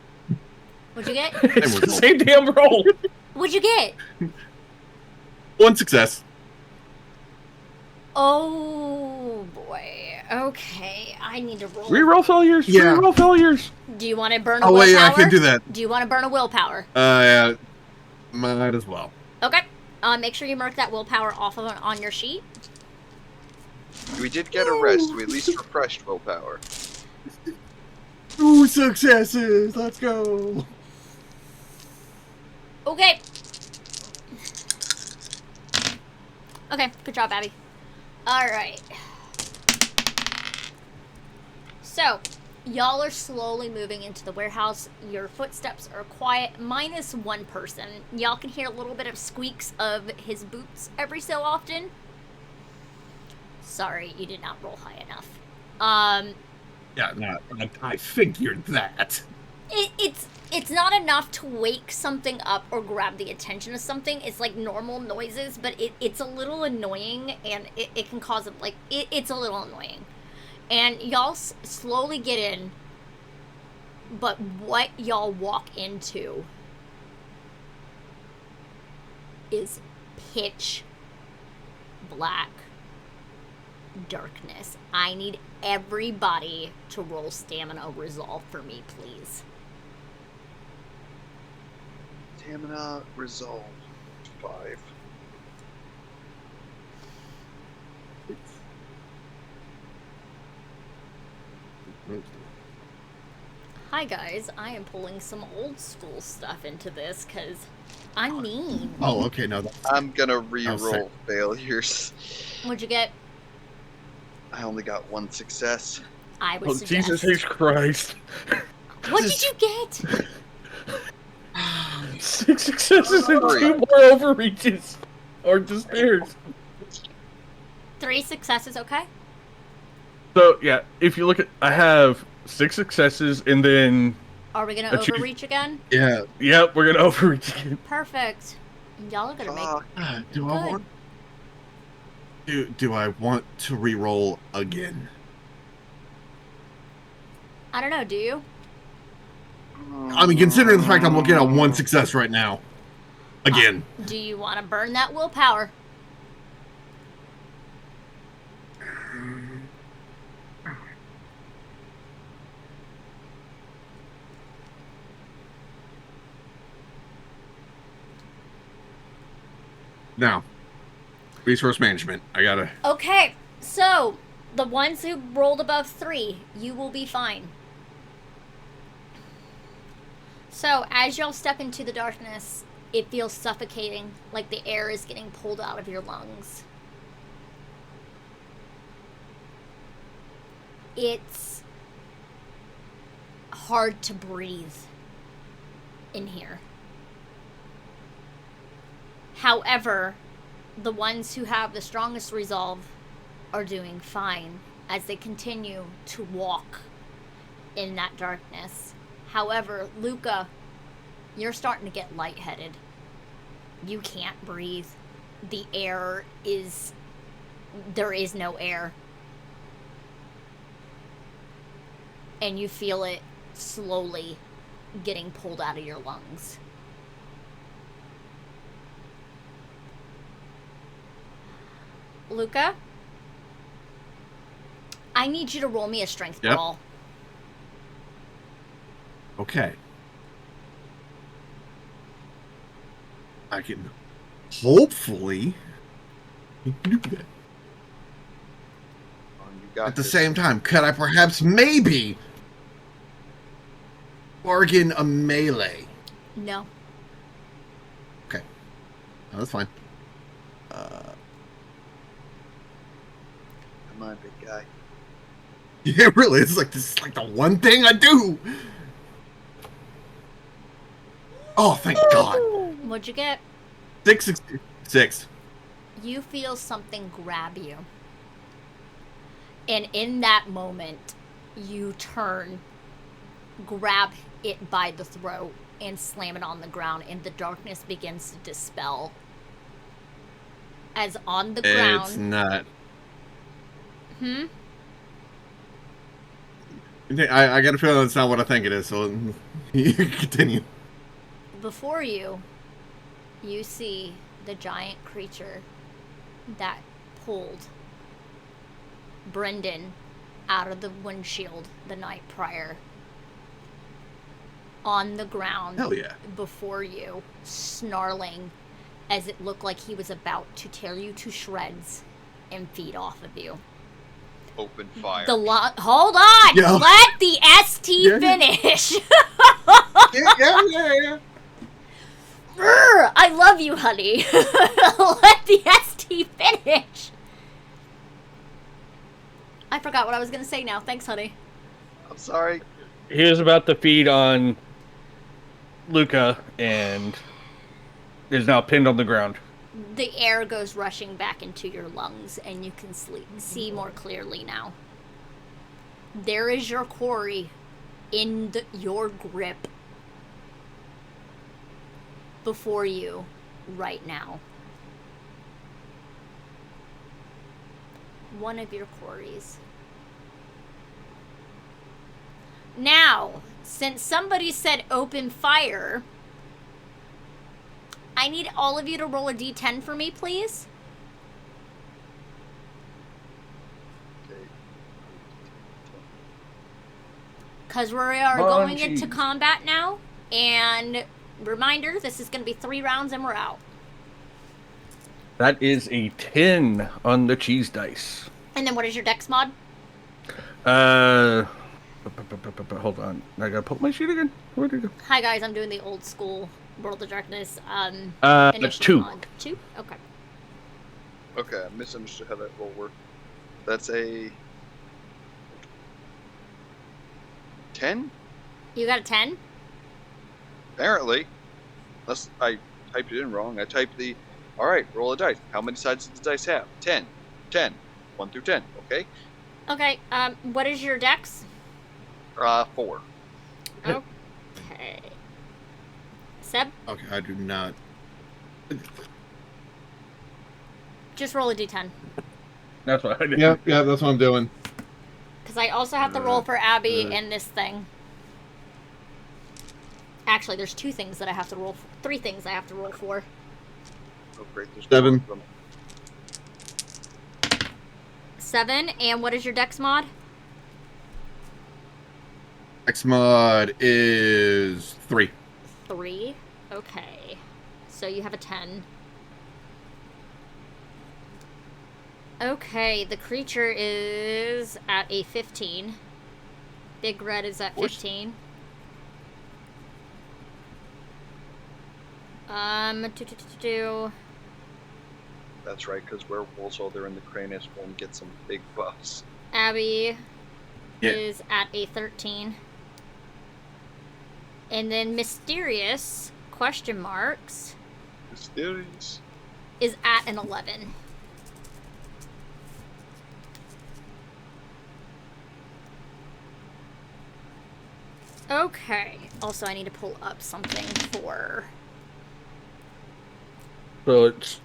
What'd you get? It's the same damn roll. What'd you get? 1 success. Oh, boy. Okay, I need to roll. Reroll failures. Yeah. Reroll failures. Do you want to burn a Oh willpower? wait, I can do that. Do you want to burn a willpower? Yeah, might as well. Okay. Make sure you mark that willpower off on your sheet. We did get a rest. We at least refreshed willpower. 2 successes. Let's go. Okay. Okay, good job, Abby. Alright. So, y'all are slowly moving into the warehouse. Your footsteps are quiet, minus one person. Y'all can hear a little bit of squeaks of his boots every so often. Sorry, you did not roll high enough. Yeah, no, I figured that. It's not enough to wake something up or grab the attention of something. It's like normal noises, but it's a little annoying, and it can cause it, like, it's a little annoying. And y'all slowly get in, but what y'all walk into is pitch black darkness. I need everybody to roll stamina resolve for me, please. Stamina resolve 5. Hi guys, I am pulling some old school stuff into this because I'm mean. Oh, okay, no. I'm gonna Oh, re-roll sick. failures. What'd you get? I only got 1 success. I would Oh, suggest. Jesus H. Christ. What did you get? 6 successes and 2 more overreaches. Or despairs. 3 successes, okay? So, yeah, if you look at... I have 6 successes and then... Are we gonna Achieve- overreach again? Yeah. Yep, we're going to overreach again. Perfect. Y'all are gonna make. Fuck. Do I Good. want? Do I want to re-roll again? I don't know. Do you? I mean, considering the fact I'm looking at 1 success right now. Again. Do you want to burn that willpower? Now, resource management. I gotta. Okay. So the ones who rolled above 3, you will be fine. So as y'all step into the darkness, it feels suffocating, like the air is getting pulled out of your lungs. It's hard to breathe in here. However, the ones who have the strongest resolve are doing fine as they continue to walk in that darkness. However, Luca, you're starting to get lightheaded. You can't breathe. The air is... There is no air. And you feel it slowly getting pulled out of your lungs. Luca, I need you to roll me a strength roll. Okay. I can hopefully do that. At the same time, could I perhaps maybe bargain a melee? No. Okay. No, that's fine. Come on, big guy. Yeah, really, this is like the one thing I do. Oh, thank God. What'd you get? 6. You feel something grab you. And in that moment, you turn, grab it by the throat, and slam it on the ground, and the darkness begins to dispel. As on the ground... It's not. I got a feeling it's not what I think it is, so you continue. Before you, you see the giant creature that pulled Brenden out of the windshield the night prior. On the ground. Hell yeah. Before you, snarling as it looked like he was about to tear you to shreds and feed off of you. Open fire. Hold on! Yeah. Let the ST finish! yeah. I love you, honey. Let the ST finish! I forgot what I was going to say now. Thanks, honey. I'm sorry. He was about to feed on Luca and is now pinned on the ground. The air goes rushing back into your lungs, and you can see more clearly now. There is your quarry in your grip before you right now. One of your quarries. Now, since somebody said open fire, I need all of you to roll a d10 for me, please. Okay. Because we are going into combat now. And reminder, this is going to be 3 rounds and we're out. That is a 10 on the cheese dice. And then what is your dex mod? Hold on. I gotta pull my sheet again. Where'd it go? Hi guys, I'm doing the old school World of Darkness. That's 2. Mod. 2? Okay. Okay, I misunderstood how that will work. That's a 10? You got a 10? Apparently. Unless I typed it in wrong. I typed the... Alright, roll a dice. How many sides does the dice have? 10. 10. 1 through 10, okay? Okay, what is your dex? 4. Okay. Seb? Okay, I do not. Just roll a d10. That's what I did. Yeah, that's what I'm doing. Because I also have to roll for Abby and this thing. Actually, there's 2 things that I have to roll for. 3 things I have to roll for. Oh, great. There's 7. 7, and what is your dex mod? X mod is 3. 3? Okay. So you have a 10. Okay, the creature is at a 15. Big Red is at 15. That's right, because werewolves, while they're in the Cranus, won't get some big buffs. Abby Yeah. is at a 13. And then mysterious question marks Mysterious. is at an 11. Okay. Also, I need to pull up something for... So it's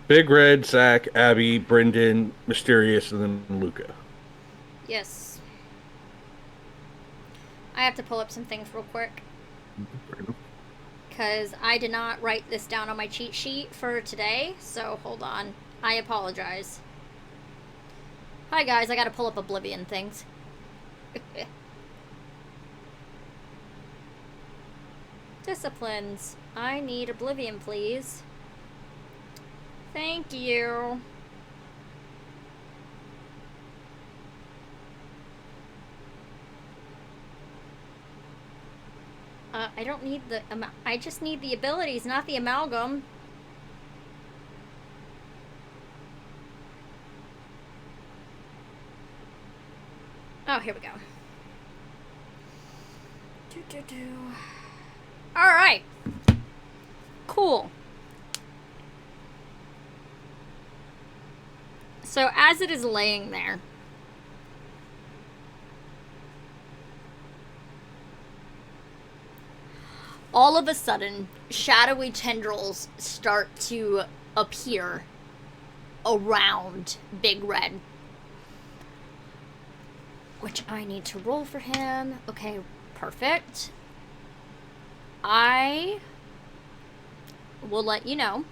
Big Red, Zack, Abby, Brenden, Mysterious, and then Luca. Yes. I have to pull up some things real quick. Because I did not write this down on my cheat sheet for today. So, hold on. I apologize. Hi, guys. I gotta pull up Oblivion things. Disciplines. I need Oblivion, please. Thank you. I don't need the... I just need the abilities, not the amalgam. Oh, here we go. Alright. Cool. So, as it is laying there, all of a sudden, shadowy tendrils start to appear around Big Red. Which I need to roll for him. Okay, perfect. I will let you know.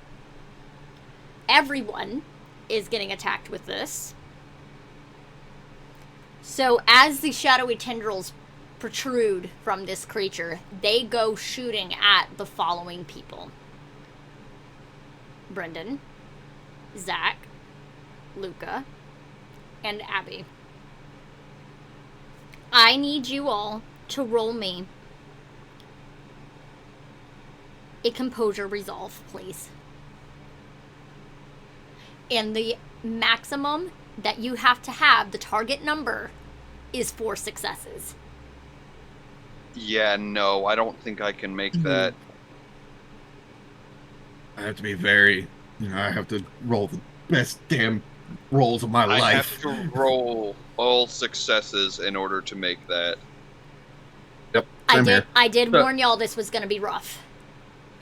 Everyone is getting attacked with this. So as the shadowy tendrils protrude from this creature, they go shooting at the following people: Brenden, Zack, Luca, and Abby. I need you all to roll me a composure resolve, please. And the maximum that you have to have, the target number, is 4 successes. Yeah, no, I don't think I can make that. I have to be very, I have to roll the best damn rolls of my I life. have to roll all successes in order to make that. Yep. Same here. I did warn y'all this was going to be rough.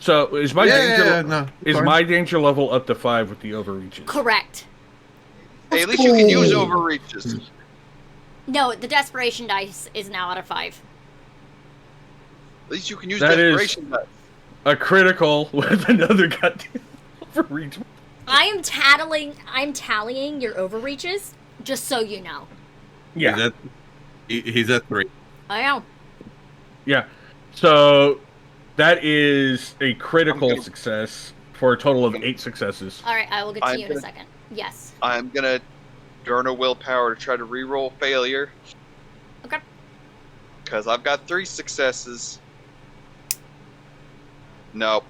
So is my my danger level up to 5 with the overreaches? Correct. Hey, at least you can use overreaches. No, the desperation dice is now out of 5. At least you can use that desperation dice. A critical with another goddamn overreach. I'm tallying your overreaches, just so you know. Yeah. He's at 3. I know. Yeah. So that is a critical success for a total of 8 successes. All right, I will get to you in a second. Yes. I'm gonna burn a willpower to try to reroll failure. Okay. Because I've got 3 successes. Nope.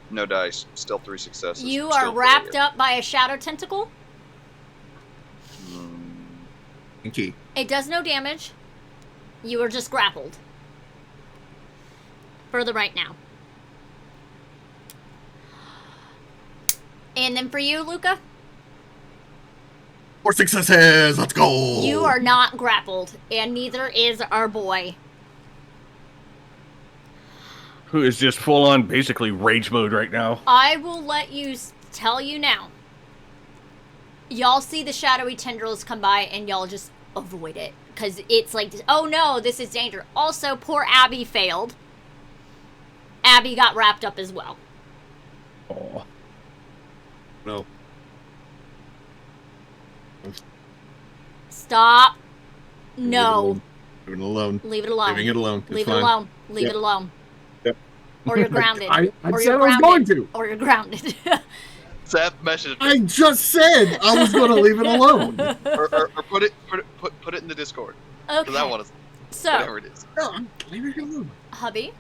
No dice. Still 3 successes. You are wrapped up by a shadow tentacle. Okay. It does no damage. You are just grappled. For the right now. And then for you, Luca? 4 successes! Let's go! You are not grappled, and neither is our boy. Who is just full on basically rage mode right now. I will let you tell you now. Y'all see the shadowy tendrils come by, and y'all just avoid it. Because it's like, oh no, this is danger. Also, poor Abby failed. Abby got wrapped up as well. Oh. No. Stop. No. Leave it alone. Leave it alone. Leaving it alone. It's Leave fine. it alone. Leave it alone. Yep. Or you're grounded. I or said you're I was going to. Or you're grounded. Seth messaged me. I just said I was going to leave it alone. or put it in the Discord. Okay. That one is whatever it is. No, I'm leaving it alone. Hubby,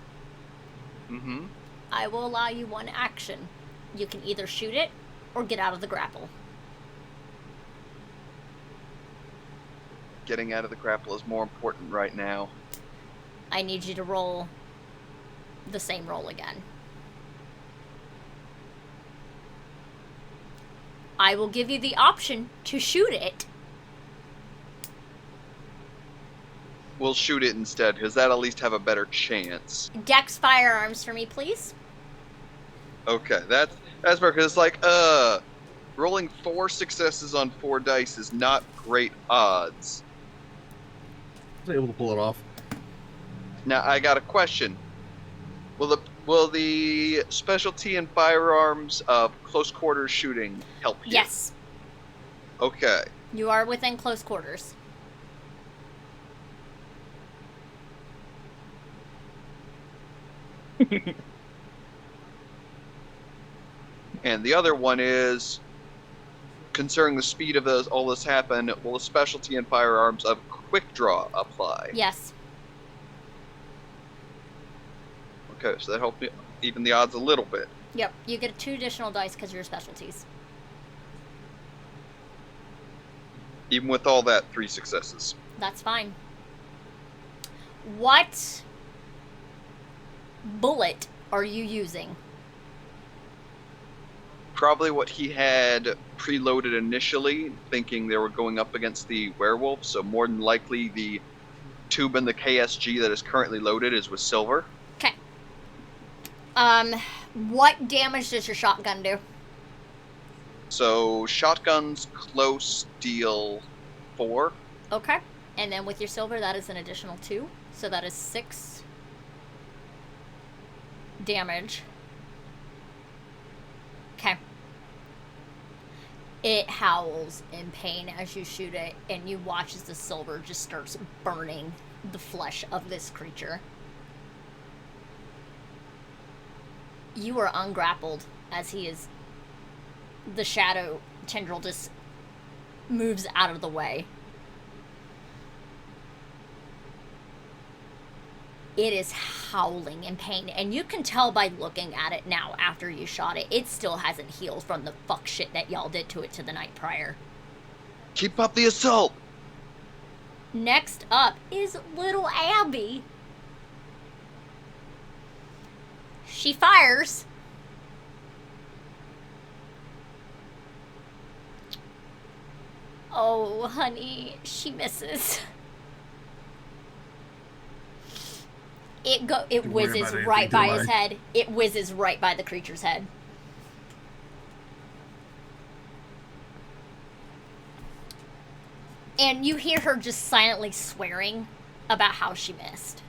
Mm-hmm. I will allow you one action. You can either shoot it or get out of the grapple. Getting out of the grapple is more important right now. I need you to roll the same roll again. I will give you the option to shoot it. We'll shoot it instead, because that'll at least have a better chance. Dex firearms for me, please. Okay, that's perfect. It's like, rolling 4 successes on 4 dice is not great odds. I was able to pull it off. Now, I got a question. Will the specialty in firearms of close quarters shooting help you? Yes. Okay. You are within close quarters. And the other one is, concerning the speed of all this happen, will the specialty in firearms of quick draw apply? Yes. Okay, so that helped me even the odds a little bit. Yep. You get 2 additional dice because of your specialties. Even with all that, 3 successes. That's fine. What bullet are you using? Probably what he had preloaded initially, thinking they were going up against the werewolf, so more than likely the tube in the KSG that is currently loaded is with silver. Okay. What damage does your shotgun do? So shotguns close deal 4. Okay. And then with your silver, that is an additional 2. So that is 6 damage. Okay. It howls in pain as you shoot it, and you watch as the silver just starts burning the flesh of this creature. You are ungrappled as the shadow tendril just moves out of the way. It is howling in pain, and you can tell by looking at it now after you shot it, it still hasn't healed from the fuck shit that y'all did to it the night prior. Keep up the assault! Next up is little Abby. She fires. Oh, honey, she misses. It whizzes right by his head. It whizzes right by the creature's head. And you hear her just silently swearing about how she missed.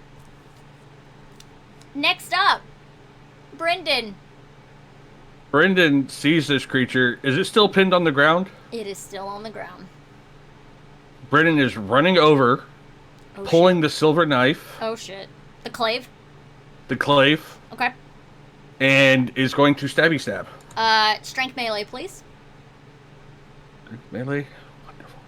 Next up, Brenden. Brenden sees this creature. Is it still pinned on the ground? It is still on the ground. Brenden is running over, pulling the silver knife. Oh shit. The clave? The clave. Okay. And is going to stabby stab. Strength melee, please. Melee. Wonderful.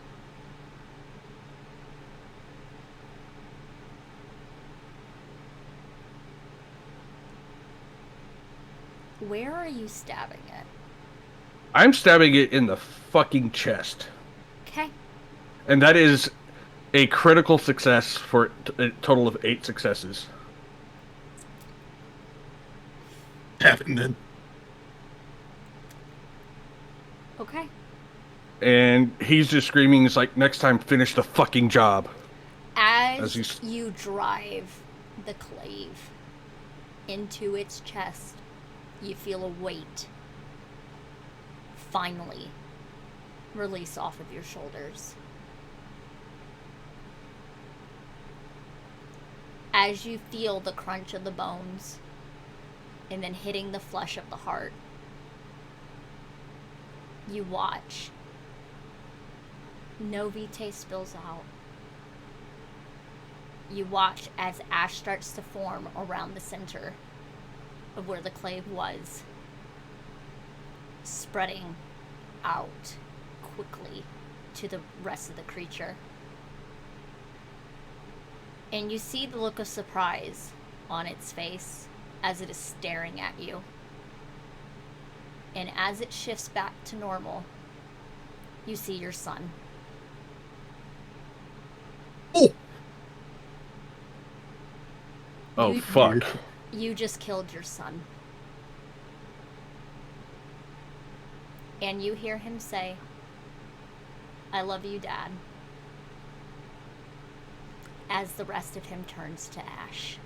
Where are you stabbing it? I'm stabbing it in the fucking chest. Okay. And that is a critical success for a total of 8 successes. Happened. Okay. And he's just screaming, he's like, next time, finish the fucking job. As you drive the clave into its chest, you feel a weight finally release off of your shoulders. As you feel the crunch of the bones and then hitting the flesh of the heart, you watch. No vitae spills out. You watch as ash starts to form around the center of where the clave was, spreading out quickly to the rest of the creature. And you see the look of surprise on its face as it is staring at you. And as it shifts back to normal, you see your son. Oh! Oh, You- fuck. You just killed your son. And you hear him say, I love you, Dad. As the rest of him turns to ash.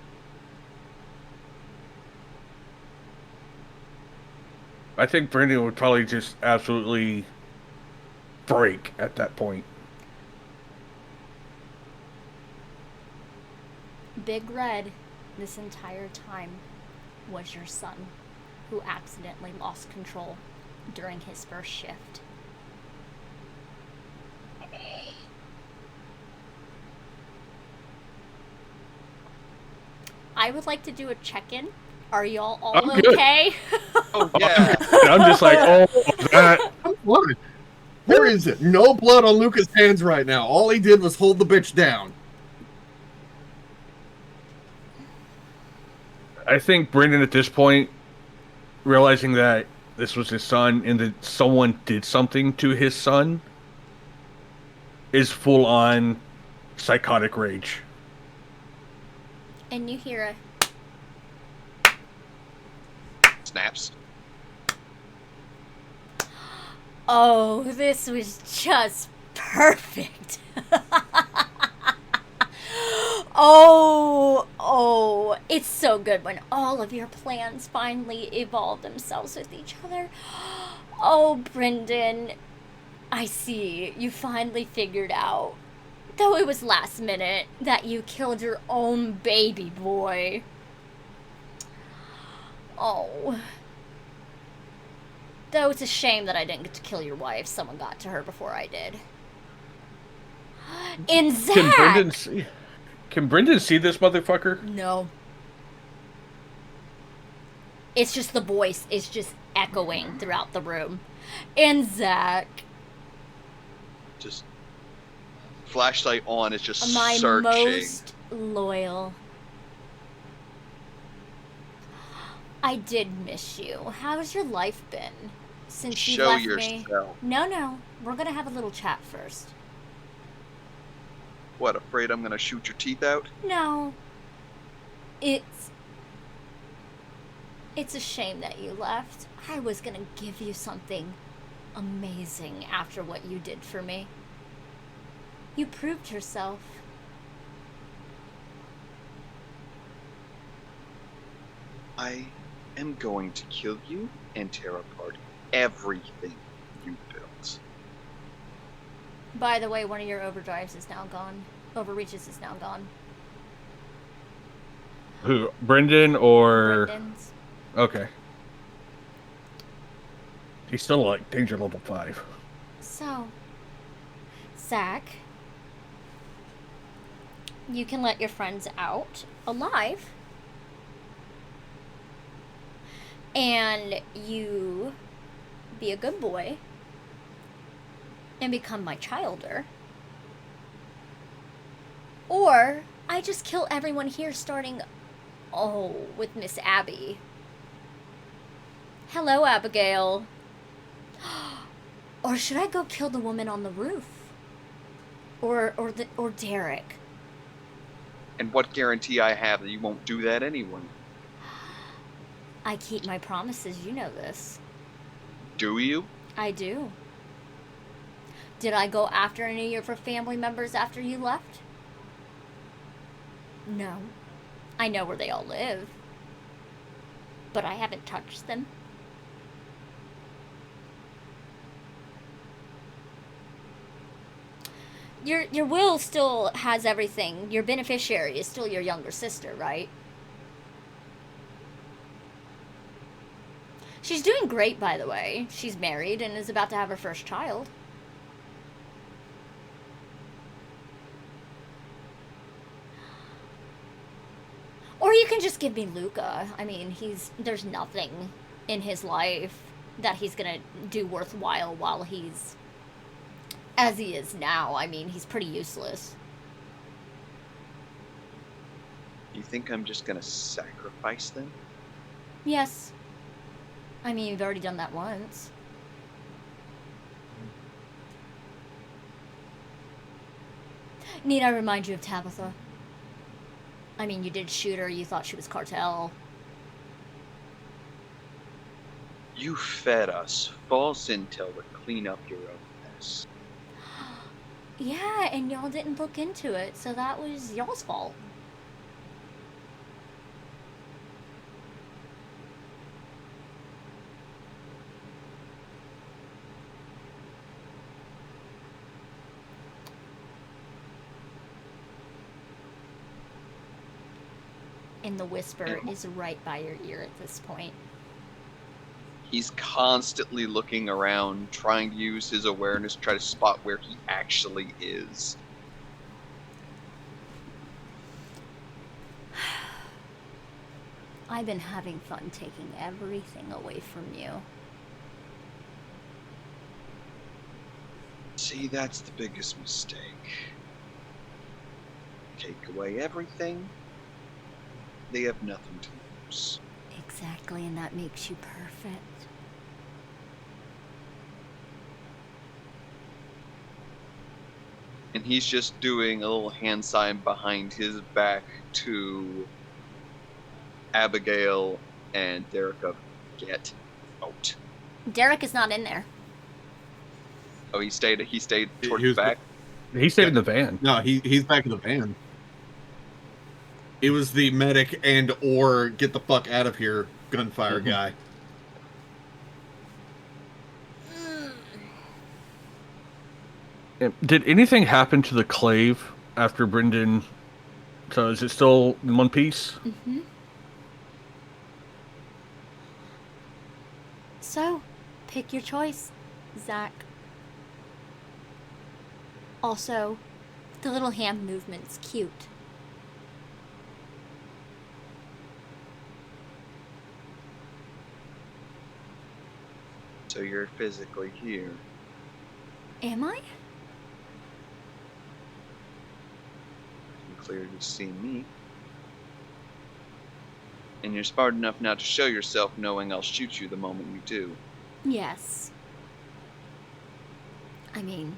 I think Brenden would probably just absolutely break at that point. Big Red, this entire time, was your son, who accidentally lost control during his first shift. I would like to do a check-in. Are y'all all I'm good. okay? Oh yeah. I'm just like, oh, that. I'm fine. There is no blood on Luca's hands right now. All he did was hold the bitch down. I think Brenden at this point, realizing that this was his son and that someone did something to his son, is full on psychotic rage. And you hear Snaps. oh, this was just perfect. Oh, it's so good when all of your plans finally evolve themselves with each other. Oh, Brenden, I see. You finally figured out, though it was last minute, that you killed your own baby boy. Oh. Though it's a shame that I didn't get to kill your wife. Someone got to her before I did. And Zack! Can Brenden see this motherfucker? No. It's just the voice. It's just echoing throughout the room. And Zack. Just flashlight on is just My searching. most loyal. I did miss you. How's your life been since you Show left yourself. me? No. We're gonna have a little chat first. What, afraid I'm gonna shoot your teeth out? No. It's a shame that you left. I was gonna give you something amazing after what you did for me. You proved yourself. I am going to kill you and tear apart everything you built. By the way, one of your overdrives is now gone. Overreaches is now gone. Who? Brenden or? Brendan's. Okay. He's still like danger level 5. So, Zack, you can let your friends out alive. And you be a good boy and become my childer. Or I just kill everyone here starting, with Miss Abby. Hello, Abigail. Or should I go kill the woman on the roof? Or Derek? And what guarantee I have that you won't do that anyway? I keep my promises, you know this. Do you? I do. Did I go after any of your family members after you left? No. I know where they all live. But I haven't touched them. Your will still has everything. Your beneficiary is still your younger sister, right? She's doing great, by the way. She's married and is about to have her first child. Or you can just give me Luca. I mean, there's nothing in his life that he's gonna do worthwhile while he's as he is now. I mean, he's pretty useless. You think I'm just gonna sacrifice them? Yes. I mean, you've already done that once. Need I remind you of Tabitha? I mean, you did shoot her, you thought she was cartel. You fed us false intel to clean up your own mess. Yeah, and y'all didn't look into it, so that was y'all's fault. And the whisper is right by your ear at this point. He's constantly looking around, trying to use his awareness to try to spot where he actually is. I've been having fun taking everything away from you. See, that's the biggest mistake. Take away everything, they have nothing to lose. Exactly, and that makes you perfect. And he's just doing a little hand sign behind his back to Abigail and Derek of get out. Derek is not in there. Oh, he stayed towards He the was back? He stayed in the van. No, he's back in the van. He was the medic and or get the fuck out of here gunfire guy. Did anything happen to the clave after Brenden? So is it still in one piece? Mm-hmm. So, pick your choice, Zack. Also, the little hand movement's cute. So you're physically here. Am I? You can clearly see me. And you're smart enough not to show yourself, knowing I'll shoot you the moment you do. Yes. I mean,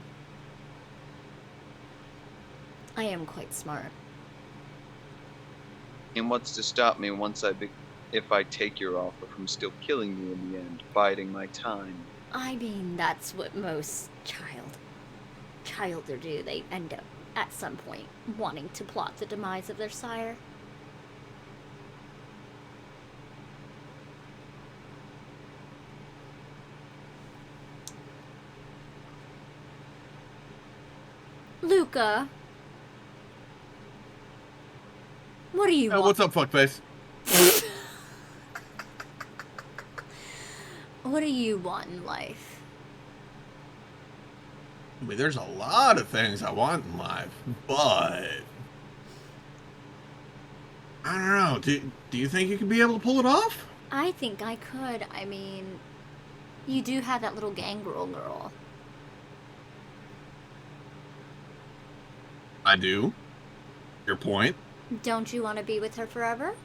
I am quite smart. And what's to stop me if I take your offer from still killing you in the end, biding my time? I mean, that's what most childer do. They end up, at some point, wanting to plot the demise of their sire. Luca, what do you want? What's up, fuckface? What do you want in life? I mean, there's a lot of things I want in life, but I don't know. Do you think you could be able to pull it off? I think I could. I mean, you do have that little gangrel girl. I do. Your point? Don't you want to be with her forever?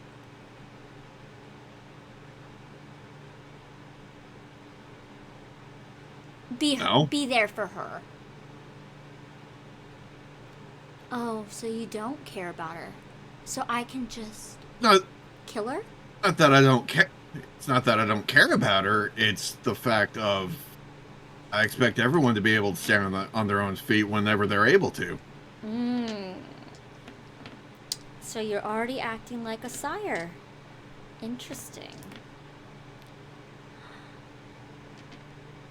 No. Be there for her. Oh, so you don't care about her. So I can just No, kill her? not that I don't care. It's not that I don't care about her. It's the fact of I expect everyone to be able to stand on their own feet whenever they're able to. So you're already acting like a sire. Interesting.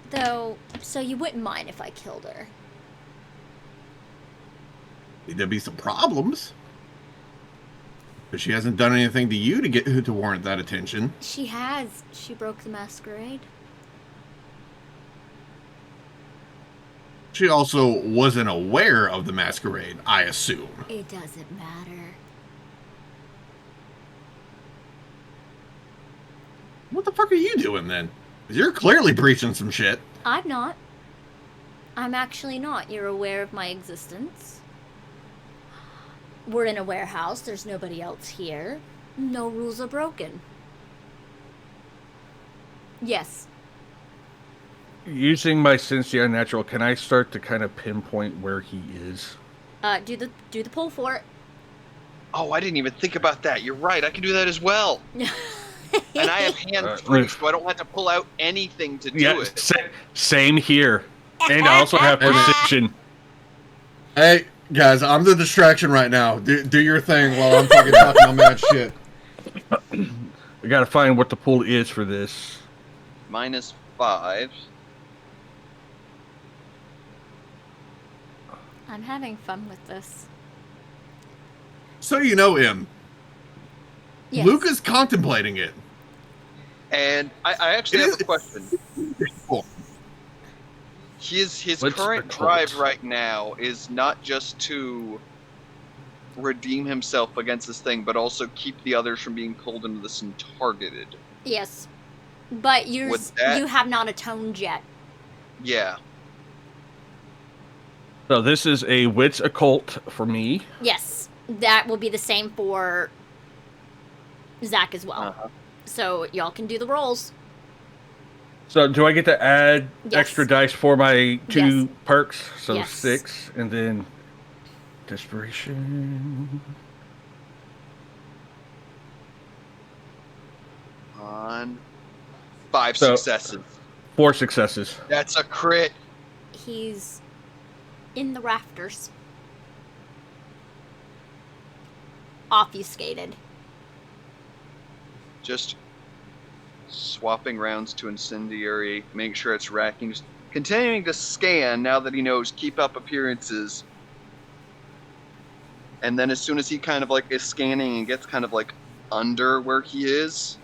Though, so you wouldn't mind if I killed her? There'd be some problems. But she hasn't done anything to you to warrant that attention. She has. She broke the masquerade. She also wasn't aware of the masquerade, I assume. It doesn't matter. What the fuck are you doing then? 'Cause you're clearly breaching some shit. I'm not. I'm actually not. You're aware of my existence. We're in a warehouse. There's nobody else here. No rules are broken. Yes. Using my sense the unnatural, can I start to kind of pinpoint where he is? Do the pull for it. Oh, I didn't even think about that. You're right. I can do that as well. And I have hand Right. 3, so I don't have to pull out anything to do Yeah, it. same here. And I also have precision. Hey, guys, I'm the distraction right now. Do your thing while I'm fucking talking my mad shit. I gotta find what the pool is for this. -5. I'm having fun with this. So you know him. Yes. Luca's contemplating it. And I actually have a question. Cool. His What's current the drive cult? right now is not just to redeem himself against this thing, but also keep the others from being pulled into this and targeted. Yes. But Would that- you have not atoned yet. Yeah. So this is a wits occult for me. Yes. That will be the same for Zack as well. Uh-huh. So y'all can do the rolls. So do I get to add Yes. extra dice for my 2 Yes. perks? So Yes. 6, and then desperation. On 5 So- successes. 4 successes. That's a crit. He's in the rafters. Obfuscated. Just swapping rounds to incendiary, make sure it's racking, just continuing to scan now that he knows keep up appearances. And then as soon as he kind of like is scanning and gets kind of like under where he is,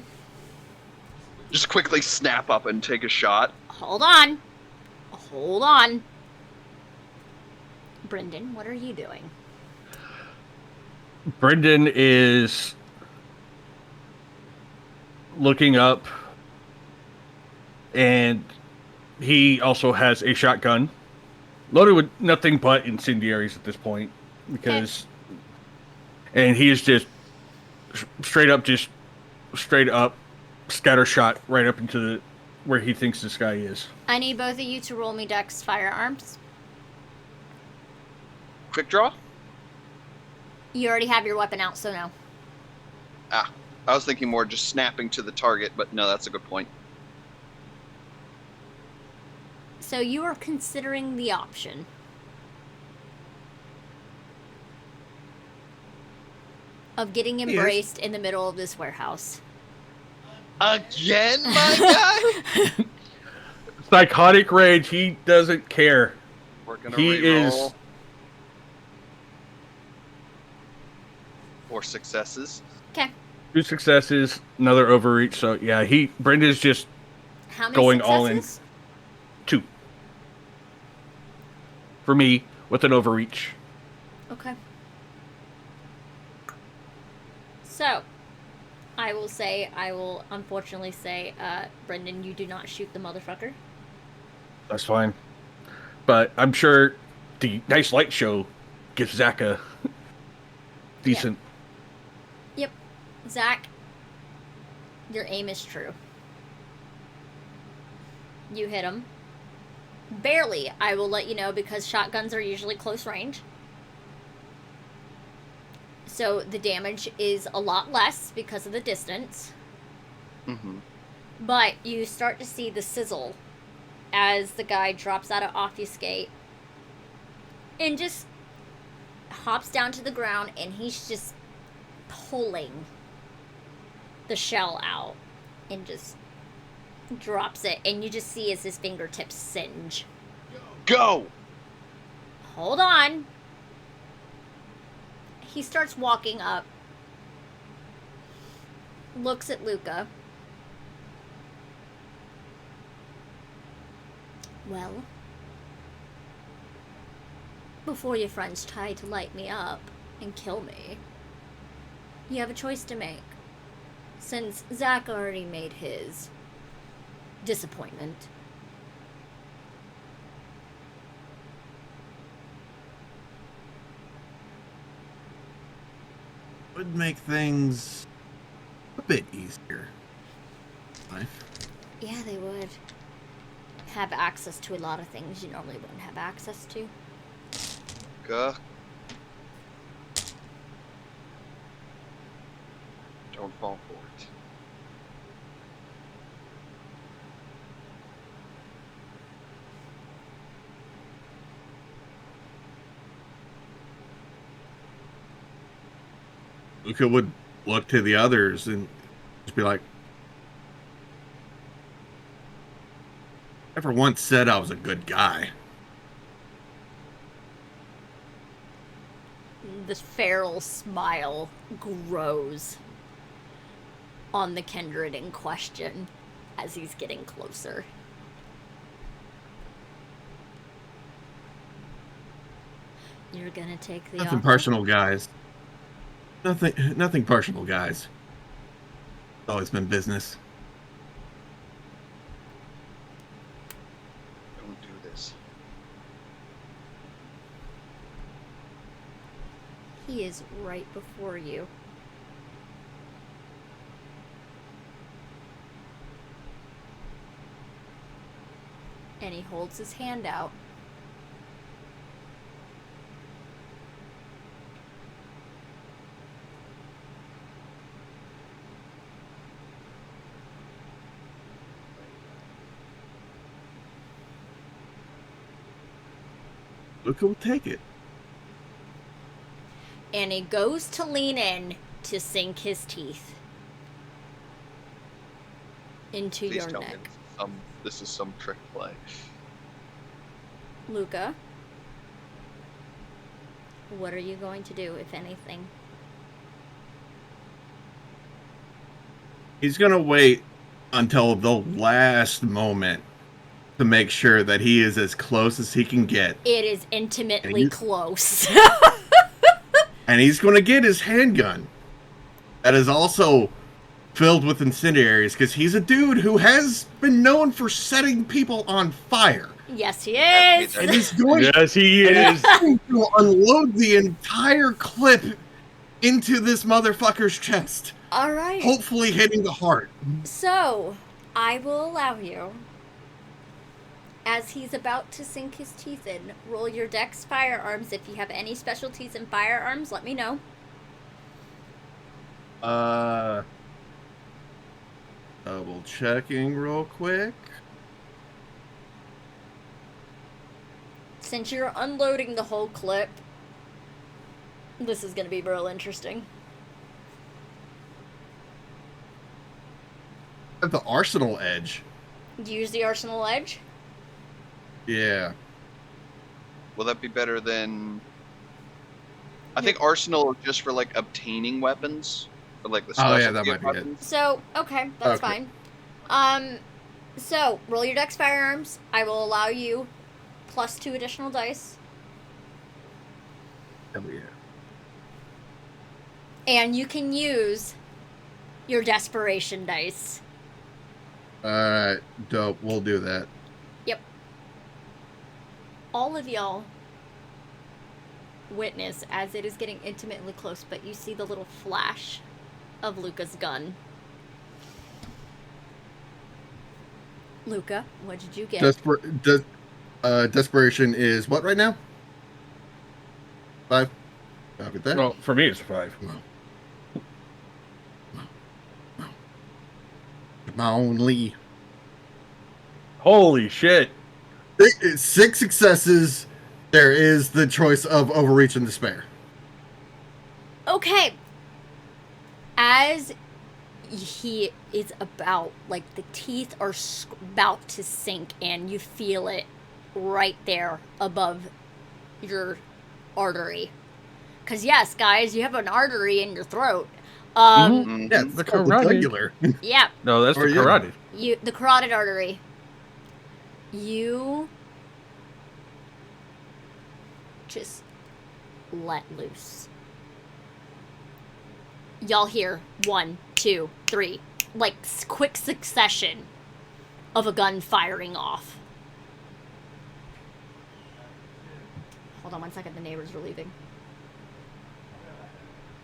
just quickly snap up and take a shot. Hold on. Hold on. Brenden, what are you doing? Brenden is looking up, and he also has a shotgun loaded with nothing but incendiaries at this point, because and he is just straight up scatter shot right up into the where he thinks this guy is. I need both of you to roll me Dex firearms. Quick draw? You already have your weapon out, so no. Ah, I was thinking more just snapping to the target, but no, that's a good point. So you are considering the option of getting embraced in the middle of this warehouse. Again, my guy? Psychotic rage. He doesn't care. We're gonna He reroll. is- 4 successes. Okay. 2 successes, another overreach. So yeah, Brendan's just How many going successes? all in. 2 for me with an overreach. Okay. So, I will unfortunately say, Brenden, you do not shoot the motherfucker. That's fine. But I'm sure the nice light show gives Zack a decent. Yep. Zack, your aim is true. You hit him. Barely, I will let you know, because shotguns are usually close range. So the damage is a lot less because of the distance. Mm-hmm. But you start to see the sizzle as the guy drops out of Obfuscate and just hops down to the ground, and he's just pulling the shell out and just drops it, and you just see as his fingertips singe. Go! Hold on. He starts walking up, looks at Luca. Well, before your friends try to light me up and kill me, you have a choice to make. Since Zack already made his disappointment. Would make things a bit easier. Life. Yeah, they would have access to a lot of things you normally wouldn't have access to. Go. Don't fall for it. Luca would look to the others and just be like, "Never once said I was a good guy." The feral smile grows on the kindred in question as he's getting closer. You're gonna take the Nothing offer? personal, guys. Nothing personal, guys. It's always been business. Don't do this. He is right before you. And he holds his hand out. Luca will take it. And he goes to lean in to sink his teeth into Please your tell me neck. this is some trick play. Luca, what are you going to do, if anything? He's gonna wait until the last moment to make sure that he is as close as he can get. It is intimately And close. And he's gonna get his handgun. That is also filled with incendiaries, because he's a dude who has been known for setting people on fire. Yes, he That is. And he's going Yes, he is. to unload the entire clip into this motherfucker's chest, All right. hopefully hitting the heart. So, I will allow you, as he's about to sink his teeth in, roll your dex firearms. If you have any specialties in firearms, let me know. Double checking real quick. Since you're unloading the whole clip, this is going to be real interesting. At the arsenal edge. Use the arsenal edge. Yeah. Will that be better than? I think arsenal is just for like obtaining weapons, for like the Oh, yeah, specialty that of might be it. weapons. So, okay, that's Okay. fine. So, roll your dex firearms. I will allow you plus 2 additional dice. Hell yeah. And you can use your desperation dice. Alright, dope. We'll do that. Yep. All of y'all witness as it is getting intimately close, but you see the little flash of Luca's gun. Luca, what did you get? Desperation is what right now? 5? I'll get that. Well, for me, it's a 5. Come on, Lee. Holy shit. 6 successes. There is the choice of overreach and despair. Okay. As he is about, like, the teeth are about to sink in, you feel it right there above your artery. Because, yes, guys, you have an artery in your throat. Mhm. Yeah, it's The called the carotid. jugular. Yeah, No, that's Or the yeah. carotid. the carotid artery. You just let loose. Y'all hear 1, 2, 3, like quick succession of a gun firing off. Hold on 1 second, the neighbors are leaving.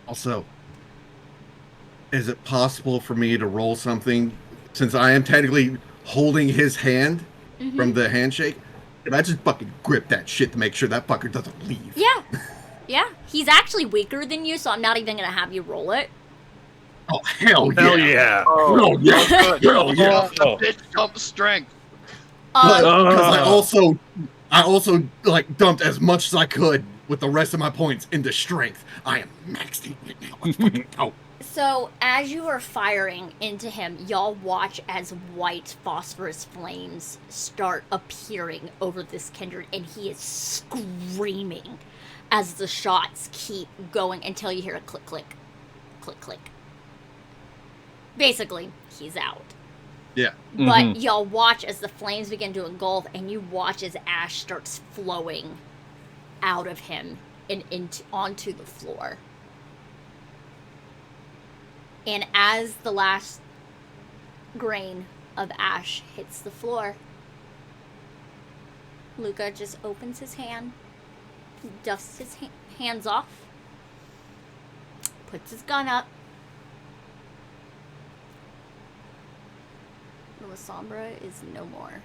Also, is it possible for me to roll something, since I am technically holding his hand from the handshake? Can I just fucking grip that shit to make sure that fucker doesn't leave? Yeah. Yeah. He's actually weaker than you, so I'm not even gonna have you roll it. Oh, hell yeah. Hell yeah. Oh, yeah. Good. Hell yeah. Oh. Bitch, jump strength. Because Uh, I also like dumped as much as I could with the rest of my points into strength. I am maxed out right now. Let's fucking go. So, as you are firing into him, y'all watch as white phosphorus flames start appearing over this kindred, and he is screaming as the shots keep going until you hear a click, click, click, click. Basically, he's out. Yeah. But y'all watch as the flames begin to engulf, and you watch as ash starts flowing out of him and onto the floor. And as the last grain of ash hits the floor, Luca just opens his hand, dusts his hands off, puts his gun up. La Sombra is no more.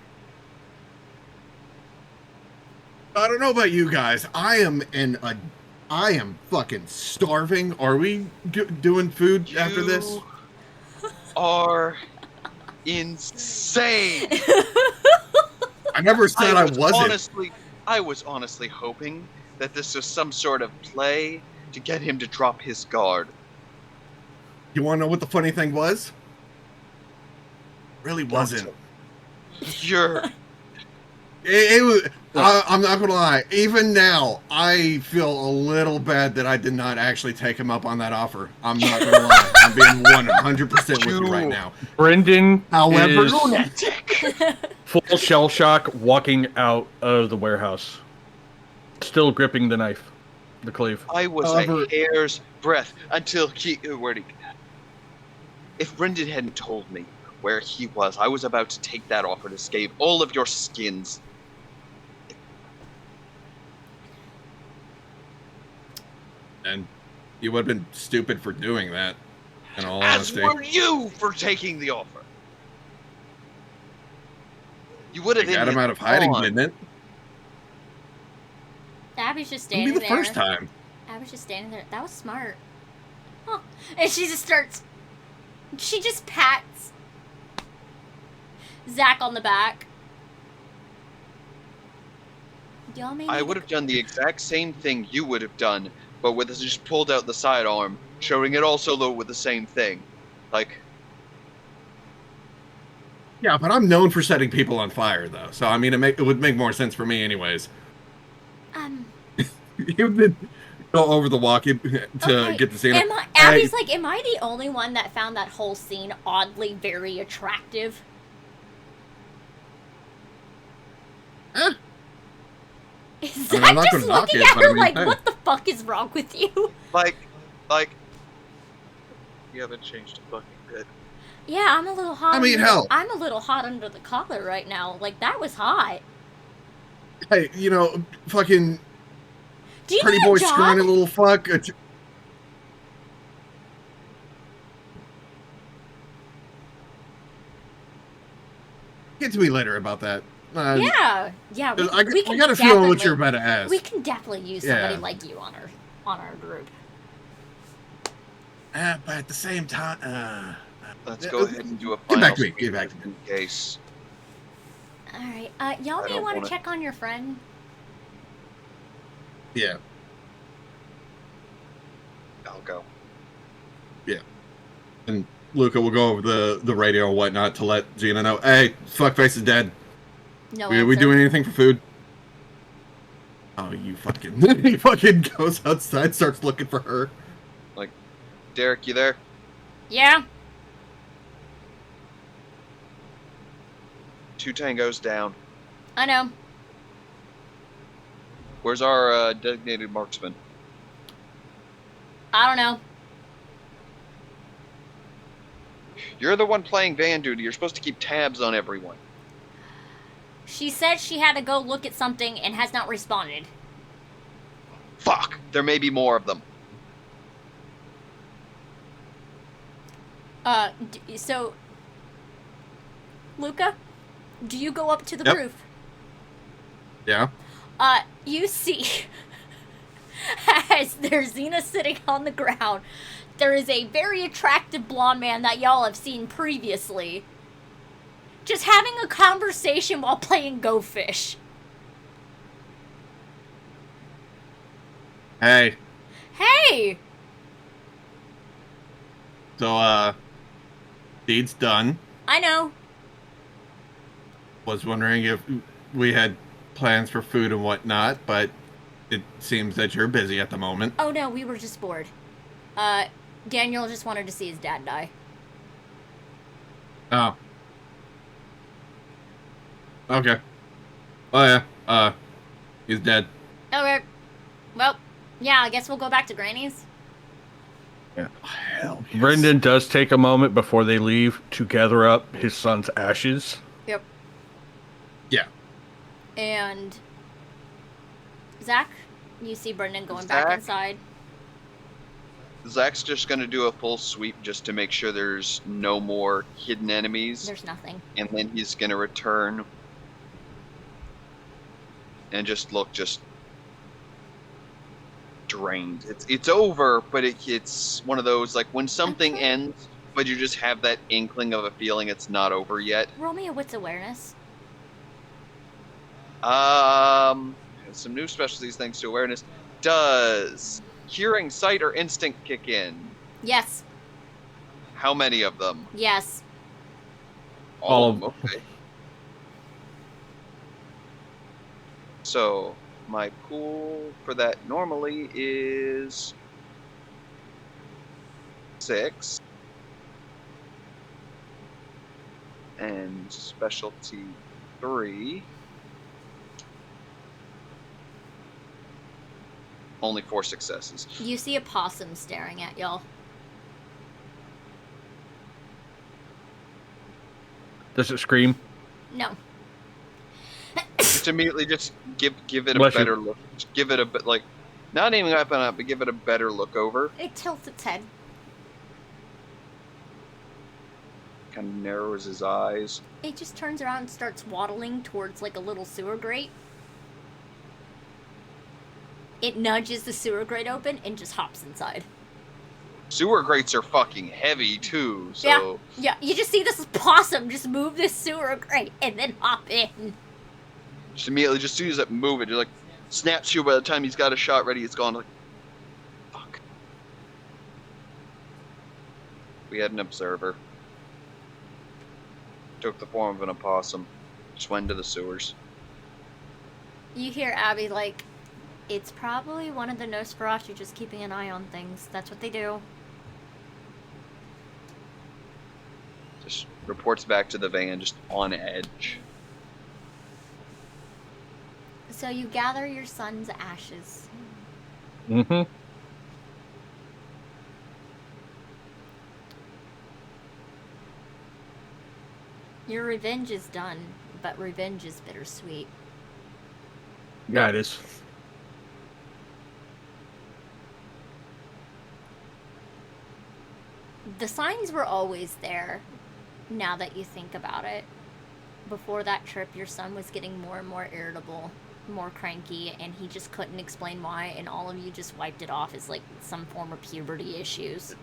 I don't know about you guys. I am fucking starving. Are we doing food after this? You are insane. I never said I wasn't. I was honestly hoping that this was some sort of play to get him to drop his guard. You want to know what the funny thing was? Really wasn't. You're... It was. I'm not gonna lie. Even now, I feel a little bad that I did not actually take him up on that offer. I'm not gonna lie. I'm being 100% with you right now. Brenden However, is full shell shock walking out of the warehouse, still gripping the knife, the cleave. I was a hair's breadth until he... Where'd he... If Brenden hadn't told me where he was, I was about to take that offer to scave all of your skins. And you would have been stupid for doing that, in all As honesty. were you for taking the offer. You would have got him out of hiding, didn't it? Abby's just It'll be standing the there. first time. Abby's just standing there. That was smart. Huh. And she just starts... She just pats Zack on the back. I would have done the exact same thing you would have done, but with us just pulled out the sidearm, showing it also low with the same thing. Like... Yeah, but I'm known for setting people on fire, though. So, I mean, it would make more sense for me anyways. You would go over the walk to get the scene. Abby's like, am I the only one that found that whole scene oddly very attractive? Is Zack just looking at her like, what the fuck is wrong with you? Like, you haven't changed a fucking bit. Yeah, I'm a little hot. I mean, hell. I'm a little hot under the collar right now. Like, that was hot. Hey, you know, fucking Do you pretty need a boy job? scrawny little fuck. Get to me later about that. Yeah. I got a feeling what you're about to ask. We can definitely use somebody like you on our group. But at the same time, let's go ahead and do a get final back to me. Get back to me. in case. All right. Y'all may want to check on your friend. Yeah. I'll go. Yeah. And Luca will go over the radio and whatnot to let Gina know, hey, fuckface is dead. No Are we doing anything for food? Oh, you fucking... He fucking goes outside, starts looking for her. Like, Derek, you there? Yeah. 2 tangos down. I know. Where's our designated marksman? I don't know. You're the one playing van duty. You're supposed to keep tabs on everyone. She said she had to go look at something and has not responded. Fuck! There may be more of them. So... Luca? Do you go up to the Yep. roof? Yeah? You see... as there's Xena sitting on the ground, there is a very attractive blonde man that y'all have seen previously. Just having a conversation while playing Go Fish. Hey, Hey! so, deed's done. I know. Was wondering if we had plans for food and whatnot, but it seems that you're busy at the moment. Oh no, we were just bored. Uh, Daniel just wanted to see his dad die. Oh, okay. Oh yeah, he's dead. Okay. Well, yeah, I guess we'll go back to Granny's. Yeah. Hell yes. Brenden does take a moment before they leave to gather up his son's ashes. Yep. Yeah. And Zack, you see Brenden going back Zack? inside. Zack's just gonna do a full sweep just to make sure there's no more hidden enemies, There's nothing. and then he's gonna return and just look drained. It's over, but it's one of those like when something Okay. ends, but you just have that inkling of a feeling it's not over yet. Roll me a wits awareness. Some new specialties thanks to awareness. Does hearing, sight, or instinct kick in? Yes. How many of them? Yes. All of them. Okay. So my pool for that normally is 6, and specialty 3. Only 4 successes. You see a possum staring at y'all. Does it scream? No. Just immediately, just give it a Bless you. better look. Just give it a bit like, not aiming up and up, but give it a better look over. It tilts its head. Kind of narrows his eyes. It just turns around and starts waddling towards like a little sewer grate. It nudges the sewer grate open and just hops inside. Sewer grates are fucking heavy too, so Yeah, you just see this possum just move this sewer grate and then hop in. just immediately, just as soon as it move it, just like snaps you. By the time he's got a shot ready, it's gone. Like, fuck. We had an observer. Took the form of an opossum. Just went into the sewers. You hear Abby like, it's probably one of the Nosferatu just keeping an eye on things. That's what they do. Just reports back to the van, just on edge. So you gather your son's ashes. Mm-hmm. Your revenge is done, but revenge is bittersweet. Yeah, it is. The signs were always there, now that you think about it. Before that trip, your son was getting more and more irritable, more cranky, and he just couldn't explain why, and all of you just wiped it off as like some form of puberty issues.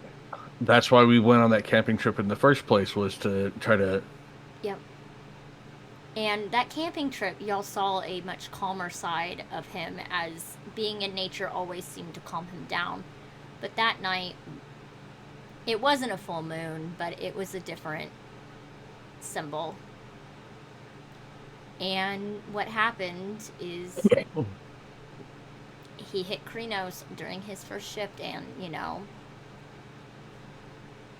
That's why we went on that camping trip in the first place, was to try to... Yep. And that camping trip, y'all saw a much calmer side of him, as being in nature always seemed to calm him down. But that night, it wasn't a full moon, but it was a different symbol. And what happened is he hit Krinos during his first shift, and, you know,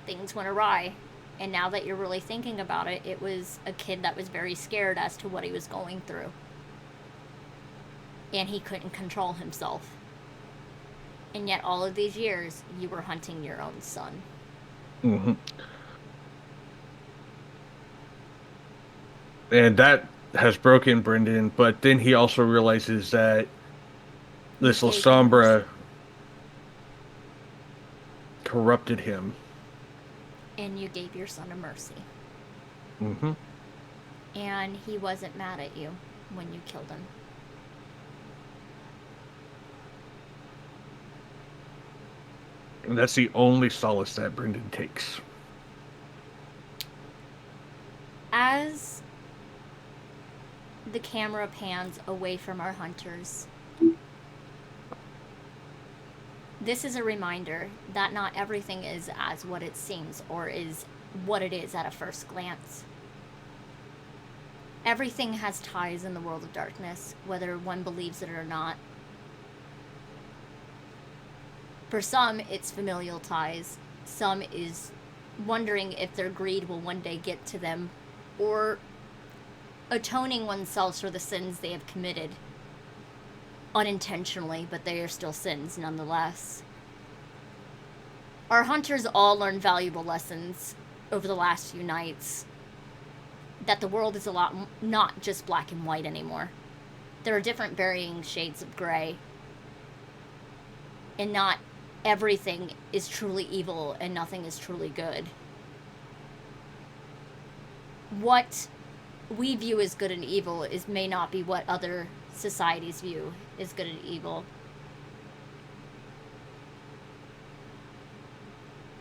things went awry. And now that you're really thinking about it, it was a kid that was very scared as to what he was going through. And he couldn't control himself. And yet all of these years, you were hunting your own son. Mm-hmm. And that has broken Brenden, but then he also realizes that this La Sombra corrupted him. And you gave your son a mercy. Mm-hmm. And he wasn't mad at you when you killed him. And that's the only solace that Brenden takes. As the camera pans away from our hunters, This is a reminder that not everything is as what it seems or is what it is at a first glance. Everything has ties in the world of darkness, whether one believes it or not. For some, it's familial ties. Some is wondering if their greed will one day get to them, or atoning oneself for the sins they have committed. Unintentionally, but they are still sins nonetheless. Our hunters all learned valuable lessons over the last few nights. That the world is a lot not just black and white anymore. There are different varying shades of gray. And not everything is truly evil and nothing is truly good. What we view as good and evil may not be what other societies view as good and evil.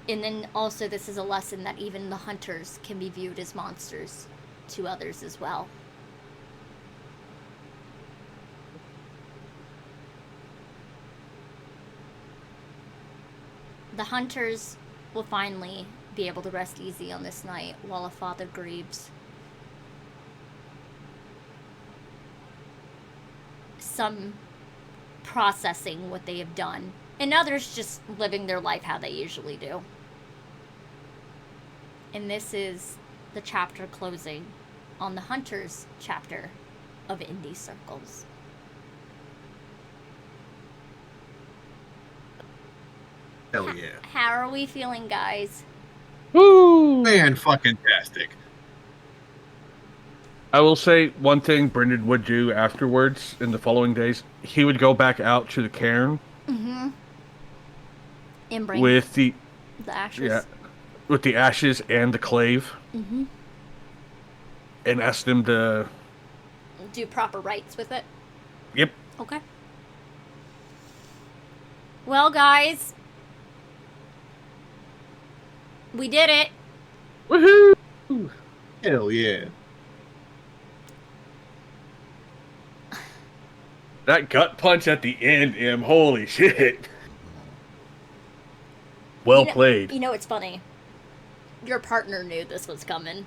And then also this is a lesson that even the hunters can be viewed as monsters to others as well. The hunters will finally be able to rest easy on this night while a father grieves. Some processing what they have done, and others just living their life how they usually do. And this is the chapter closing on the Hunters chapter of Indy Circles. Hell yeah. How are we feeling, guys? Woo! Man, fucking tastic. I will say one thing Brenden would do afterwards in the following days. He would go back out to the cairn. Mm-hmm. And bring with the ashes. Yeah, with the ashes and the clave. Mm-hmm. And ask them to do proper rites with it. Yep. Okay. Well, guys, we did it. Woohoo! Hell yeah. That gut punch at the end, holy shit. Well played. You know, it's funny. Your partner knew this was coming.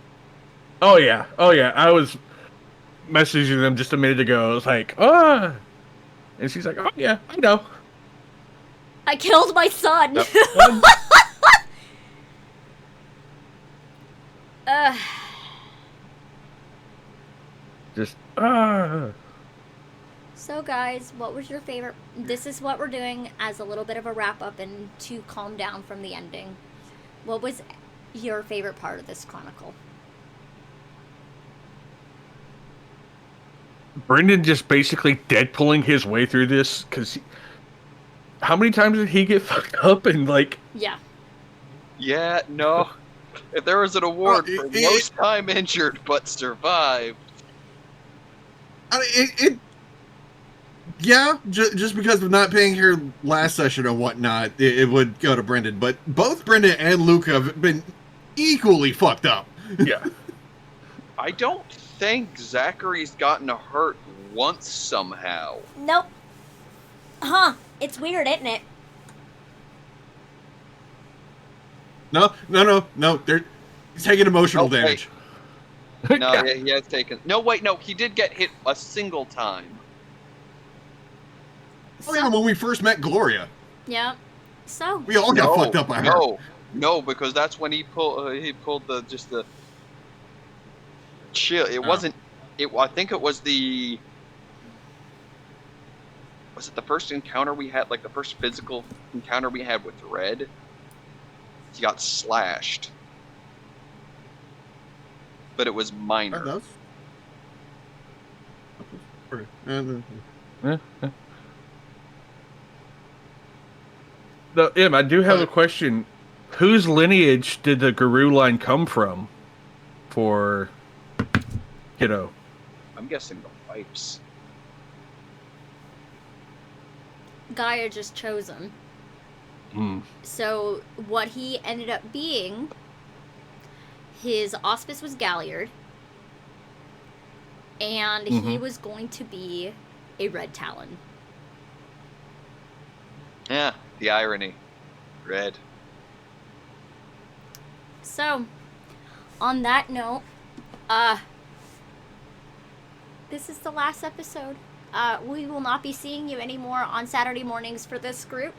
Oh yeah. I was messaging them just a minute ago. I was like, ah. And she's like, oh yeah, I know. I killed my son. Yep. Just, So guys, what was your favorite? This is what we're doing as a little bit of a wrap up and to calm down from the ending. What was your favorite part of this chronicle? Brenden just basically Deadpooling his way through this, because how many times did he get fucked up and like... Yeah. Yeah, no. If there was an award for most time injured but survived. I mean, yeah, just because of not being here last session or whatnot, it would go to Brenden. But both Brenden and Luca have been equally fucked up. Yeah. I don't think Zachary's gotten hurt once somehow. Nope. Huh. It's weird, isn't it? No. He's taking emotional damage. No, yeah, he has taken... No, wait, no, he did get hit a single time. Oh yeah, when we first met Gloria. Yeah. So. We all got fucked up by her. No, because that's when he pulled the chill. It wasn't. I think it was the. Was it the first encounter we had? Like the first physical encounter we had with Red. He got slashed, but it was minor. No, I do have a question. Whose lineage did the Guru line come from? For Kiddo. I'm guessing the Wipes. Gaia just chose him. Mm. So what he ended up being, his auspice was Galliard, and he was going to be a Red Talon. Yeah, The irony. Red. So, on that note, this is the last episode. We will not be seeing you anymore on Saturday mornings for this group.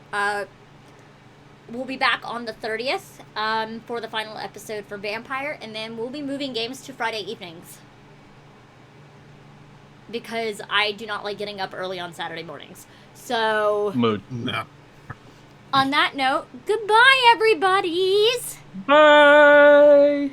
We'll be back on the 30th for the final episode for Vampire, and then we'll be moving games to Friday evenings. Because I do not like getting up early on Saturday mornings. So, Mood. No. on that note, goodbye, everybody's! Bye.